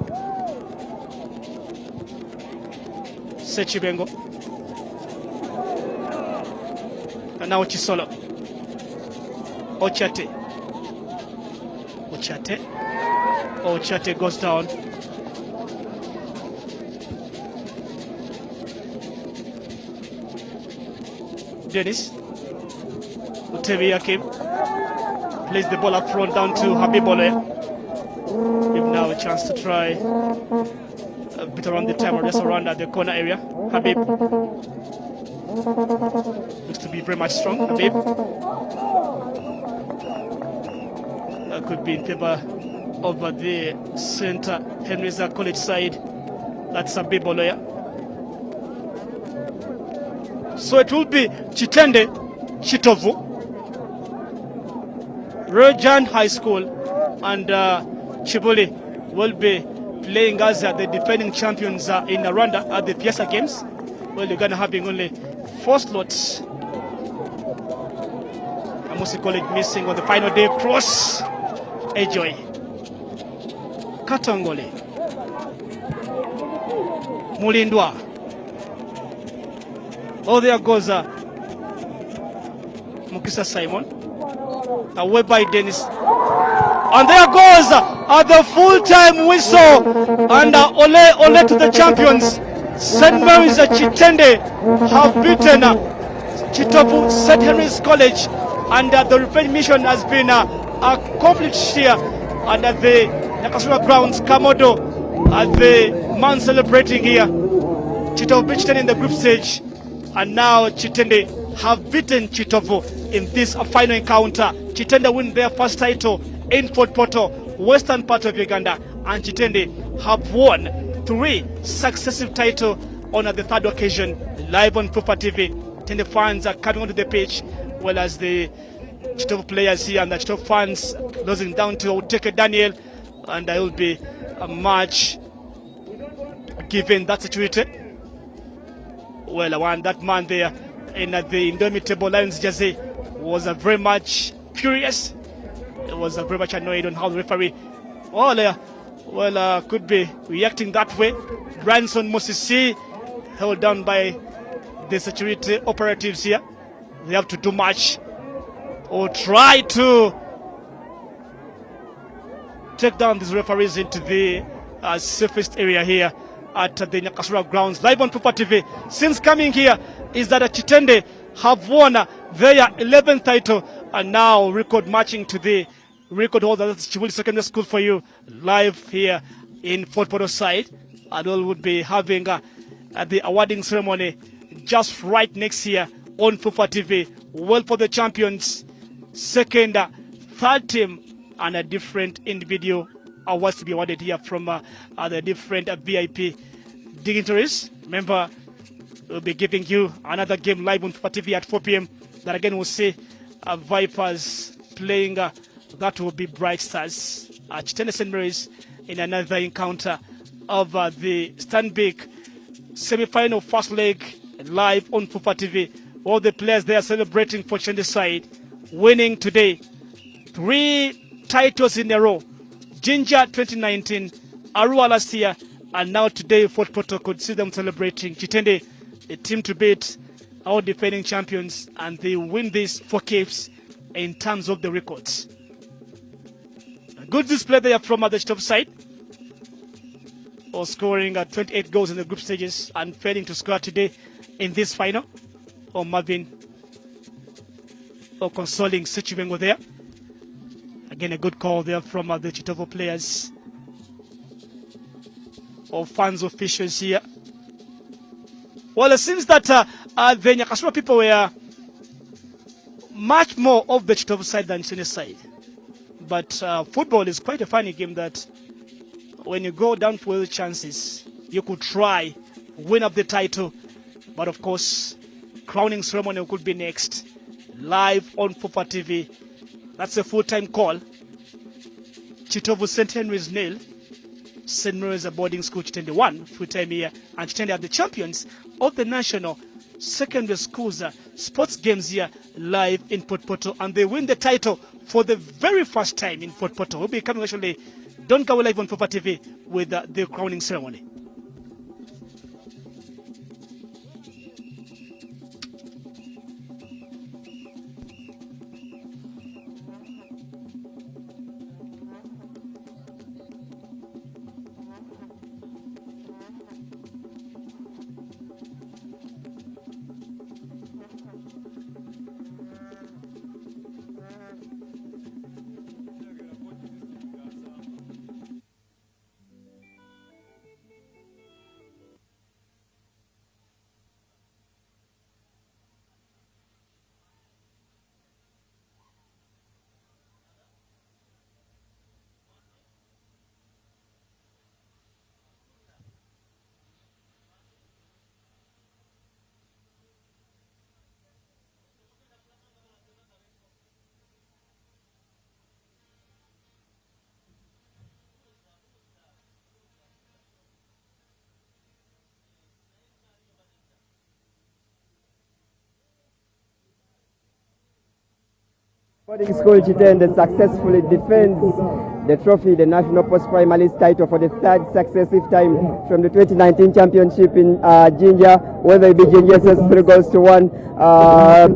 Sechibengo, and now Chisolo. 𝙂𝙤𝙗𝙗 goes down. Dennis Mutebi Hakim plays the ball up front down to 𝙆𝙗𝙗𝙗𝙗. Give now a chance to try a bit around the time or just around at the corner area. Habib looks to be very much strong. Habib, that could be in favor of the St.Henry'S College side. That's 𝙆𝙗𝙗𝙗𝙗. So it will be Kitende, Kitovu, Regent High School, and Chibuli will be playing as the defending champions in Rwanda at the Fiesta Games. Well, Uganda having only 4 slots. Amusi College missing on the final day. Cross, Ejoy, Katongole, Mulindwa. Oh, there goes Mukisa Simon. Away by Dennis. And there goes the full-time whistle. And Ole to the champions. St.Mary'S Kitende have beaten Kitovu St.Henry'S College. And the revenge mission has been accomplished here under the Nyakasula grounds. Kamodo, the man celebrating here. Kitovu beat Kitende in the group stage. And now Kitende have beaten Kitovu in this final encounter. Kitende win their first title in Fort Portal, western part of Uganda, and Kitende have won 3 successive titles on the third occasion, live on Fufa TV. Kitende fans are coming onto the pitch, well as the Kitovu players here and the Kitovu fans closing down to 𝙃𝙗𝙗𝙗𝙗, and there will be a match given that situated. Well, that man there in the indomitable Lions jersey was very much furious. It was very much annoyed on how the referee could be reacting that way. Branson Mosisi held down by the security operatives here. They have to do much or try to take down these referees into the safest area here at the Nyakasula grounds. Live on Fufa TV. Since coming here is that Kitende have won their 11th title and now record matching to the record holder. That's Chivuli Secondary School for you, live here in Fort Portal side. And we would be having the awarding ceremony just right next year on Fufa TV. Well, for the champions, second, third team, and a different individual awards to be awarded here from the different VIP dignitaries. Remember, we'll be giving you another game live on Fufa TV at 4 p.m. That again we'll see Vipers playing, that will be Bright Stars at Kitende St.Mary'S in another encounter of the Stanbic semi-final first leg live on Fufa TV. All the players there celebrating for Kitende side, winning today 3 titles in a row. Ginger 2019, Arua last year, and now today Fort Portal could see them celebrating. Kitende, a team to beat, our defending champions, and they win this for keeps in terms of the records. A good display there from the Kitovu side, or scoring 28 goals in the group stages and failing to score today in this final. Or Marvin or consoling Sechivengo there. Again, a good call there from the Kitovu players or fans officials here. Well, it seems that the Nyakasula people were much more of the Kitovu side than Kitende side. But football is quite a funny game that when you go down for the chances, you could try, win up the title. But of course, crowning ceremony could be next, live on Fufa TV. That's a full-time call. Kitovu St.Henry'S 0, St.Mary'S boarding school Kitende 1, full-time here. And Kitende are the champions of the national secondary schools sports games here live in Fort Portal. And they win the title for the very first time in Fort Portal. We'll be coming actually, don't go live on Fufa TV with the crowning ceremony. Boarding school Kitende successfully defends the trophy, the National Post-Primary title for the third successive time from the 2019 championship in Jinja, whether it be Jinja 3-1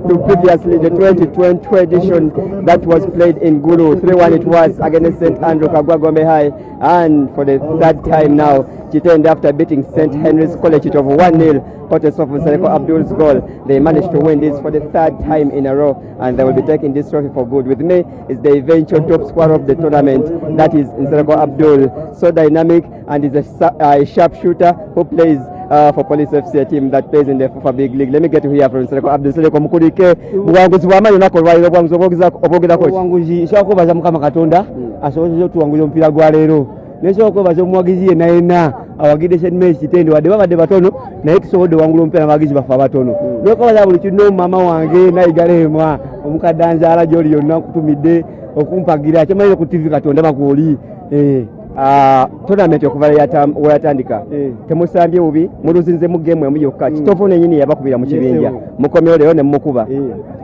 to previously the 2020 edition that was played in Gulu. 3-1 it was against St. Andrew Kagwagombe High, and for the third time now, Kitende, after beating St.Henry'S College of 1-0, courtesy of Sereko Abdul's goal, they managed to win this for the third time in a row, and they will be taking this trophy for good. With me is the eventual top scorer of the tournament, that is Sereko Abdul, so dynamic, and is a sharpshooter who plays for Police FC, a team that plays in the Fufa Big League. Let me get to hear from Sereko Abdul. Sereko mukulike buwanguzi bw'amaanyi olunaku olwaleero buwanguzi obwogera koki buwanguzi nsobola Mukama Katonda asobozesa otuwanguza omupiira gwa leero, nesobola okwebaza omuwagizi yenna yenna awagidde St.Mary'S Kitende, wadde babadde batono naye tusobodde wangula omupiira n'abawagizi baffe abatono. N'okwebaza buli kimu mama wange Nayigalema omukadde anzaala gy'oli yonna nkutumidde okumpagira kyemanyire ku TV Katonda bakwoli. Tournament okuva weyatandika temusambye bubi, muluzinze mu game emu yokka. Kitovu nenyini yabakubira mu kibinja, mukomyewo leero ne mumukuba.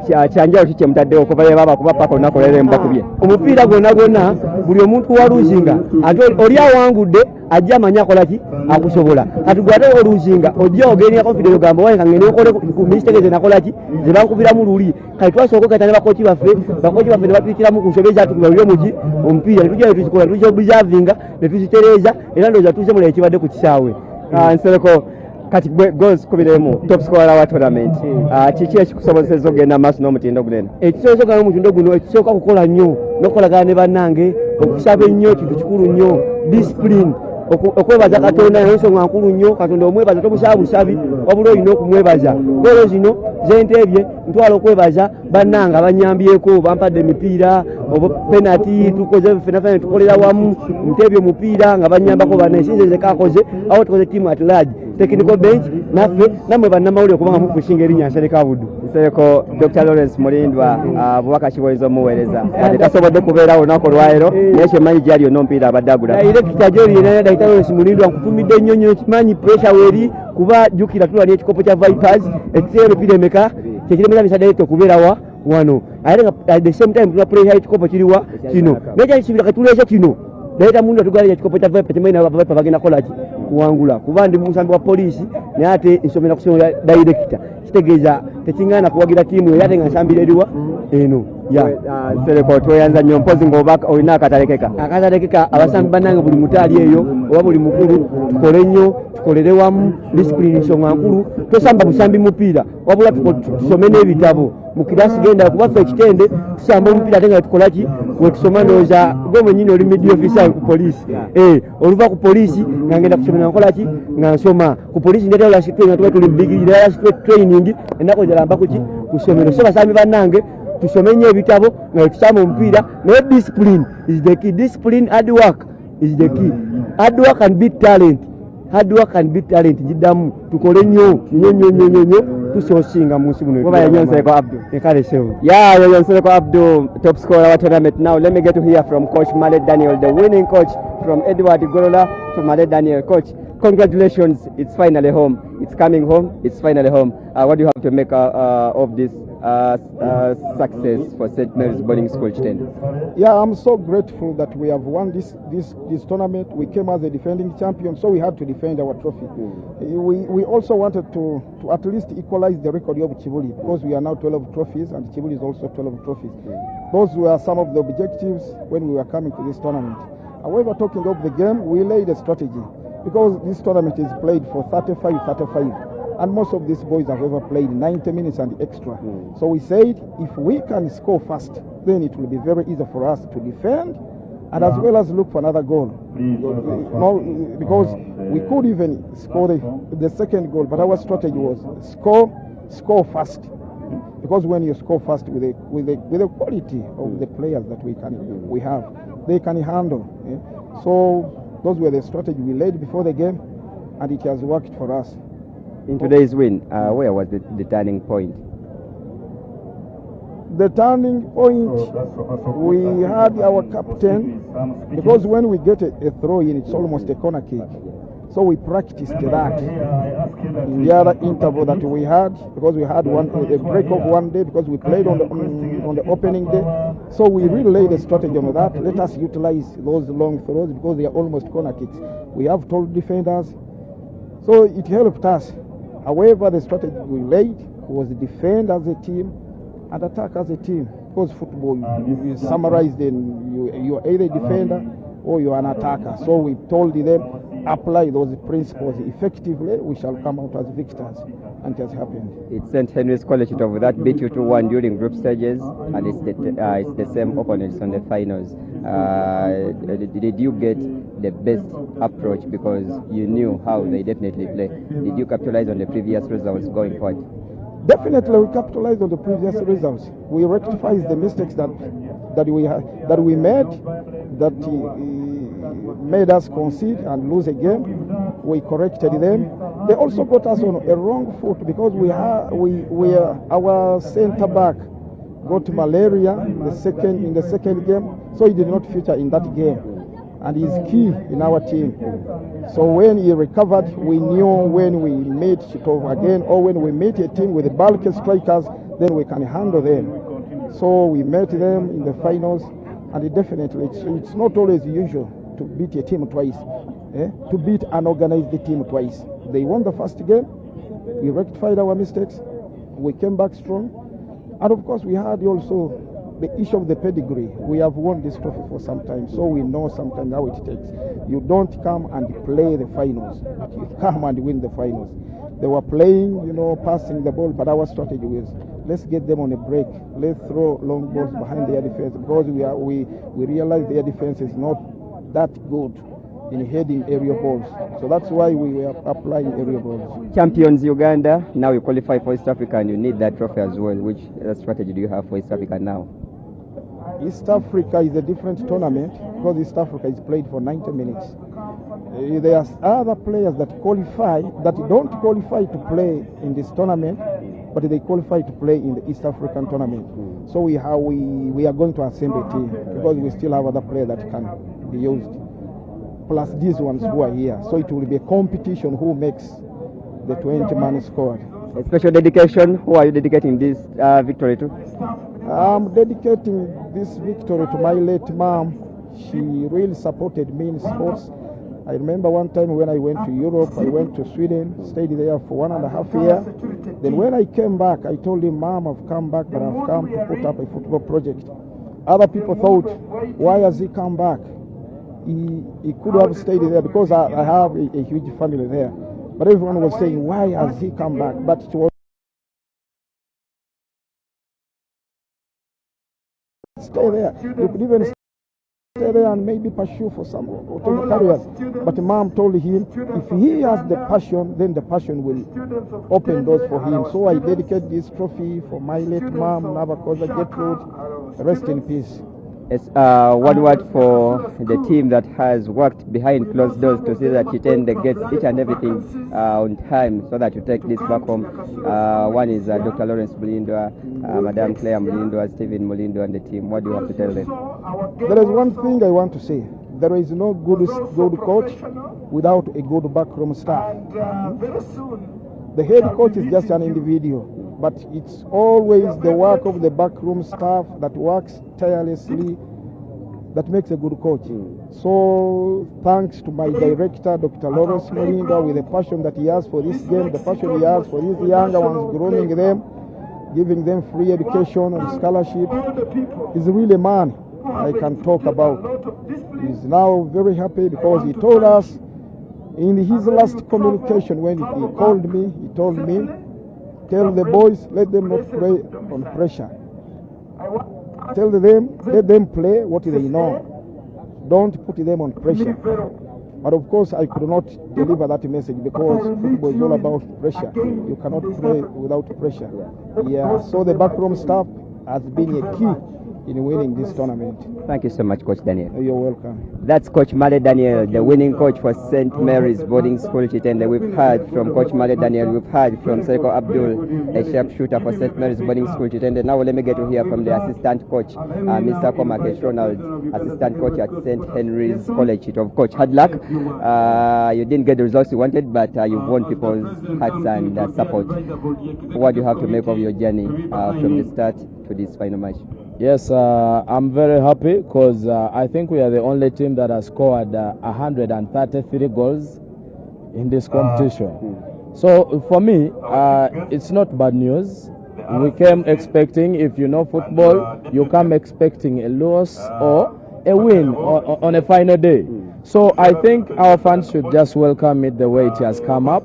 Kyanjalo ki kyemutaddewo okuva baba kuba paka olunaku olwaleero mubakubye omupiira gwonna buli omuntu waluzinga ate oli awangudde ajja amanyi akola ki akusobola. Kati gwe ate oluzinga ojja ogenda confidence ogamba waye kangende okole ku mistake ze nakola ki ze bankubiramu luli. Kati twasooka okatana bakochi baffe ne batuyitiramu ku nsobe zatukubira luli omuki omupiira ne tujja ne tuzikola tujja observinga ne tuzitereeza era ndowooza tuusemu naye ekibadde ku kisaawe. Nsereko kati goals kubiremu top scorer wa tournament, kiki ekikusobozesezza ogenda maaso n'omutindo gunene? Ekisobozesa ogenda n'omutindo guno ekisooka kukola nnyo n'okukolagana ne bannange, okusaba ennyo kintu kikulu nnyo, discipline, okwebaza Katonda n'ensonga nkulu nnyo. Katonda omwebaza tomusaba busabi wabula olina okumwebaza. Goolo zino zenteebye ntwala okwebaza bannange abanyambyeko, bampadde emipiira oba penalty tukoze ffenaffe ne tukolera wamu, nteebye omupiira nga banyambako banne, sinze zekakoze awo tukoze team at large, technical bench naffe nammwe bannamawulire kubanga mukushinga erinnya Nsereko Abdul. Nsereko Dr. Lawrence Mulindwa, bubaka kibolezo omuweereza ate tasobodde kubeerawo olunaku olwaleero naye kyemanyi gyali yonna omupiira abadde agula. Director gyolina Dr. Lawrence Mulindwa nkutumidde nnyo nnyo, kimanyi pressure weeri kuba jjukira tulwanya ekikopo kya Vipers ekiseera emipiira emeka kyekiremera bisadde okubeera wano, ate nga at the same time tuna pressure ekikopo kiriwa kino naye kyakisubira katuleese kino leeta mundu atugala ekikopo kya Vipers kimanyi na Vipers bagenda kukola ki kuwangula kuba ndi musambi wa poliisi naye ate nsomera kusomera director, kitegeeza tekingana kuwagira tiimu eyo ate nga nsambira eriwa eno Sereko tweyanza nnyo mpozi ng'oba olina akatalekeka abasambi bannange buli mutaali eyo oba buli mukulu tukole nnyo tukolere wamu, discipline nsonga nkulu, tosamba busambi mupiira wabula tusome n'ebitabo mu kirasi genda kuba ffe Kitende tusamba omupiira ate nga tukola ki wetusoma ndowooza gwe mwennyini oli media officer ku poliisi, oluva ku poliisi nga ngenda kusomera nkola ki nga nsoma ku poliisi ndetera last training tuba tuli big last training ennaku zalamba kuki kusomero. So basambi bannange tusome nnyo ebitabo nga tusamba omupiira naye discipline is the key. Discipline, hard work is the key. Hard work and beat talent. Hard work and beat talent. Jiddamu tukole nnyo tusosinga mu nsi muno. Kuba yanyo Nsereko Abdul ekalesewo yanyo Nsereko Abdul, top scorer wa tournament. Now let me get to hear from coach Mallet Daniel, the winning coach from 𝙂𝙧𝙤𝙗𝙗 to Mallet Daniel. Coach, congratulations, it's finally home, it's coming home, it's finally home. What do you have to make of this success for St.Mary'S Boarding School Kitende? Yeah, I'm so grateful that we have won this tournament. We came as a defending champion, so we had to defend our trophy. We also wanted to at least equalize the record of Kivuli, because we are now 12 trophies and Kivuli is also 12 trophies. Those were some of the objectives when we were coming to this tournament. However, talking of the game, we laid a strategy, because this tournament is played for 35, and most of these boys have ever played 90 minutes and extra. So we said, if we can score fast, then it will be very easy for us to defend and as well as look for another goal. Because we could even score the second goal, but our strategy was score fast. Because when you score fast with the quality of the players that we have, they can handle. So those were the strategy we laid before the game, and it has worked for us. In today's win, where was the turning point? The turning point, we had our captain, because when we get a throw in, it's almost a corner kick. So we practiced that. in the other interval that we had, because we had a break of one day because we played on the opening day. So we really laid a strategy on that. Let us utilize those long throws because they are almost corner kicks. We have tall defenders, so it helped us. However, the strategy we laid was defend as a team and attack as a team. Because football, you summarize, then you're either a defender or you're an attacker. So we told them, apply those principles effectively, we shall come out as victors. And it has happened. It's St.Henry'S College Kitovu that beat you 2-1 during group stages, and it's the same opponents on the finals. Did you get the best approach because you knew how they definitely play? Did you capitalize on the previous results going forward? Definitely, we capitalized on the previous results. We rectified the mistakes that we made, that made us concede and lose a game. We corrected them. They also got us on a wrong foot because our centre back got malaria in the second game, so he did not feature in that game, and he's key in our team. So when he recovered, we knew when we meet Kitovu again, or when we meet a team with bulky strikers, then we can handle them. So we met them in the finals, and it's not always usual to beat a team twice, to beat an organized team twice. They won the first game, we rectified our mistakes, we came back strong, and of course we had also the issue of the pedigree. We have won this trophy for some time, so we know sometimes how it takes. You don't come and play the finals, but you come and win the finals. They were playing, passing the ball, but our strategy was, let's get them on a break. Let's throw long balls behind their defense, because we realize their defense is not that good in heading area balls. So that's why we were applying area balls. Champions Uganda, now you qualify for East Africa and you need that trophy as well. Which strategy do you have for East Africa now? East Africa is a different tournament because East Africa is played for 90 minutes. There are other players that don't qualify to play in this tournament, but they qualify to play in the East African tournament. So we are going to assemble a team because we still have other players that can be used, plus these ones who are here. So it will be a competition who makes the 20-man squad. A special dedication, who are you dedicating this victory to? I'm dedicating this victory to my late mom. She really supported me in sports. I remember one time when I went to Europe, I went to Sweden, stayed there for 1.5 years. Then when I came back, I told him, Mom, I've come back, but I've come to put up a football project. Other people thought, why has he come back? He could have stayed there because I have a huge family there. But everyone was saying, why has he come back? But it was stay there. You could even stay there and maybe pursue for some careers. But Mom told him, if he has the passion, then the passion will open doors for him. So I dedicate this trophy for my late mom, Navakoza Gertrude. Rest in peace. Yes, one word for the team that has worked behind closed doors to see that Kitende gets each and everything on time so that you take this back home. One is Dr. Lawrence Mulindwa, Madam Claire Mulindwa, Stephen Mulindwa and the team. What do you have to tell them? There is one thing I want to say. There is no good coach without a good backroom staff. The head coach is just an individual, but it's always the work of the backroom staff that works tirelessly that makes a good coach. So thanks to my director, Dr. Lawrence Mulindwa, with the passion that he has for this game, the passion he has for these younger ones, grooming them, giving them free education and scholarship. He's really a man I can talk about. He's now very happy because he told us in his last communication when he called me, he told me, tell the boys, let them not play on pressure. Tell them, let them play what they know. Don't put them on pressure. But of course, I could not deliver that message because football is all about pressure. You cannot play without pressure. Yeah, so the backroom staff has been a key in winning this tournament. Thank you so much, Coach Daniel. You're welcome. That's Coach Male Daniel, the winning coach for St. Mary's Boarding School Kitende. We've heard from Coach Male Daniel, we've heard from Seiko Abdul, a sharpshooter for St. Mary's Boarding School Kitende. Now let me get to hear from the assistant coach, Mr. 𝙂𝙗𝙋𝑼 Ronald, assistant coach at St.Henry'S College Kitovu. Coach, hard luck. You didn't get the results you wanted, but you've won people's hearts and support. What do you have to make of your journey from the start to this final match? Yes, I'm very happy because I think we are the only team that has scored 133 goals in this competition. So for me, it's not bad news. We came expecting, if you know football, you come expecting a loss or a win on a final day. So I think our fans should just welcome it the way it has come up.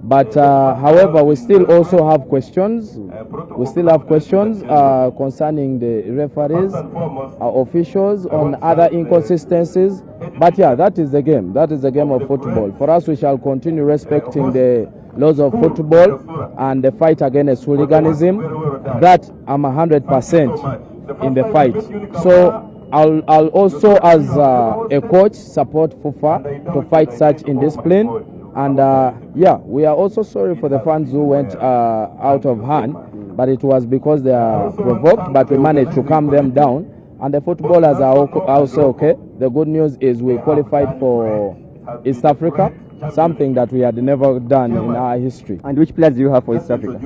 But however, we still also have questions. We still have questions concerning the referees, officials, on other inconsistencies. But yeah, that is the game. That is the game of football. For us, we shall continue respecting the laws of football and the fight against hooliganism. That I'm 100% in the fight. So I'll also, as a coach, support Fufa to fight such indiscipline. And yeah, we are also sorry for the fans who went out of hand, but it was because they are provoked, but we managed to calm them down. And the footballers are also okay. The good news is we qualified for East Africa, something that we had never done in our history. And which players do you have for East Africa?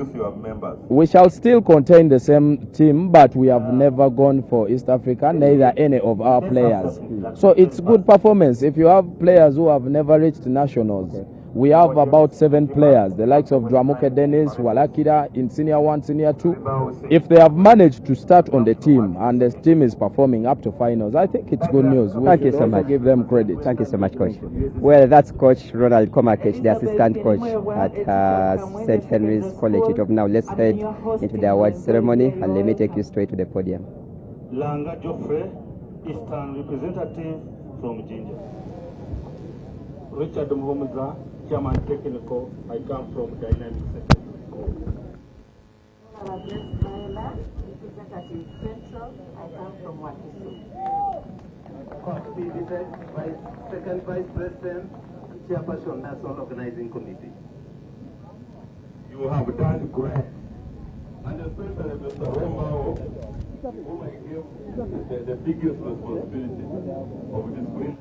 We shall still contain the same team, but we have never gone for East Africa, neither any of our players. So it's good performance. If you have players who have never reached nationals, we have about 7 players, the likes of 𝙤𝙤𝙀𝙖 Dennis, Walakira in Senior 1, Senior 2. If they have managed to start on the team and the team is performing up to finals, I think it's good news. Thank you so much. Give them credit. Thank you so much, Coach. Well, that's Coach Ronald 𝙂𝙗𝙋, the assistant coach at St.Henry'S College Kitovu. Now let's head into the awards ceremony and let me take you straight to the podium. Langa Joffrey, Eastern representative from Ginger. Richard Muhomuza, Chairman Technical, I come from Dynamic Secondary School. Representative Central, I come from Wakiso. Second Vice President, Chairperson, National Organizing Committee. You have done great. And especially Mr. Romao, whom I give the biggest responsibility of this green.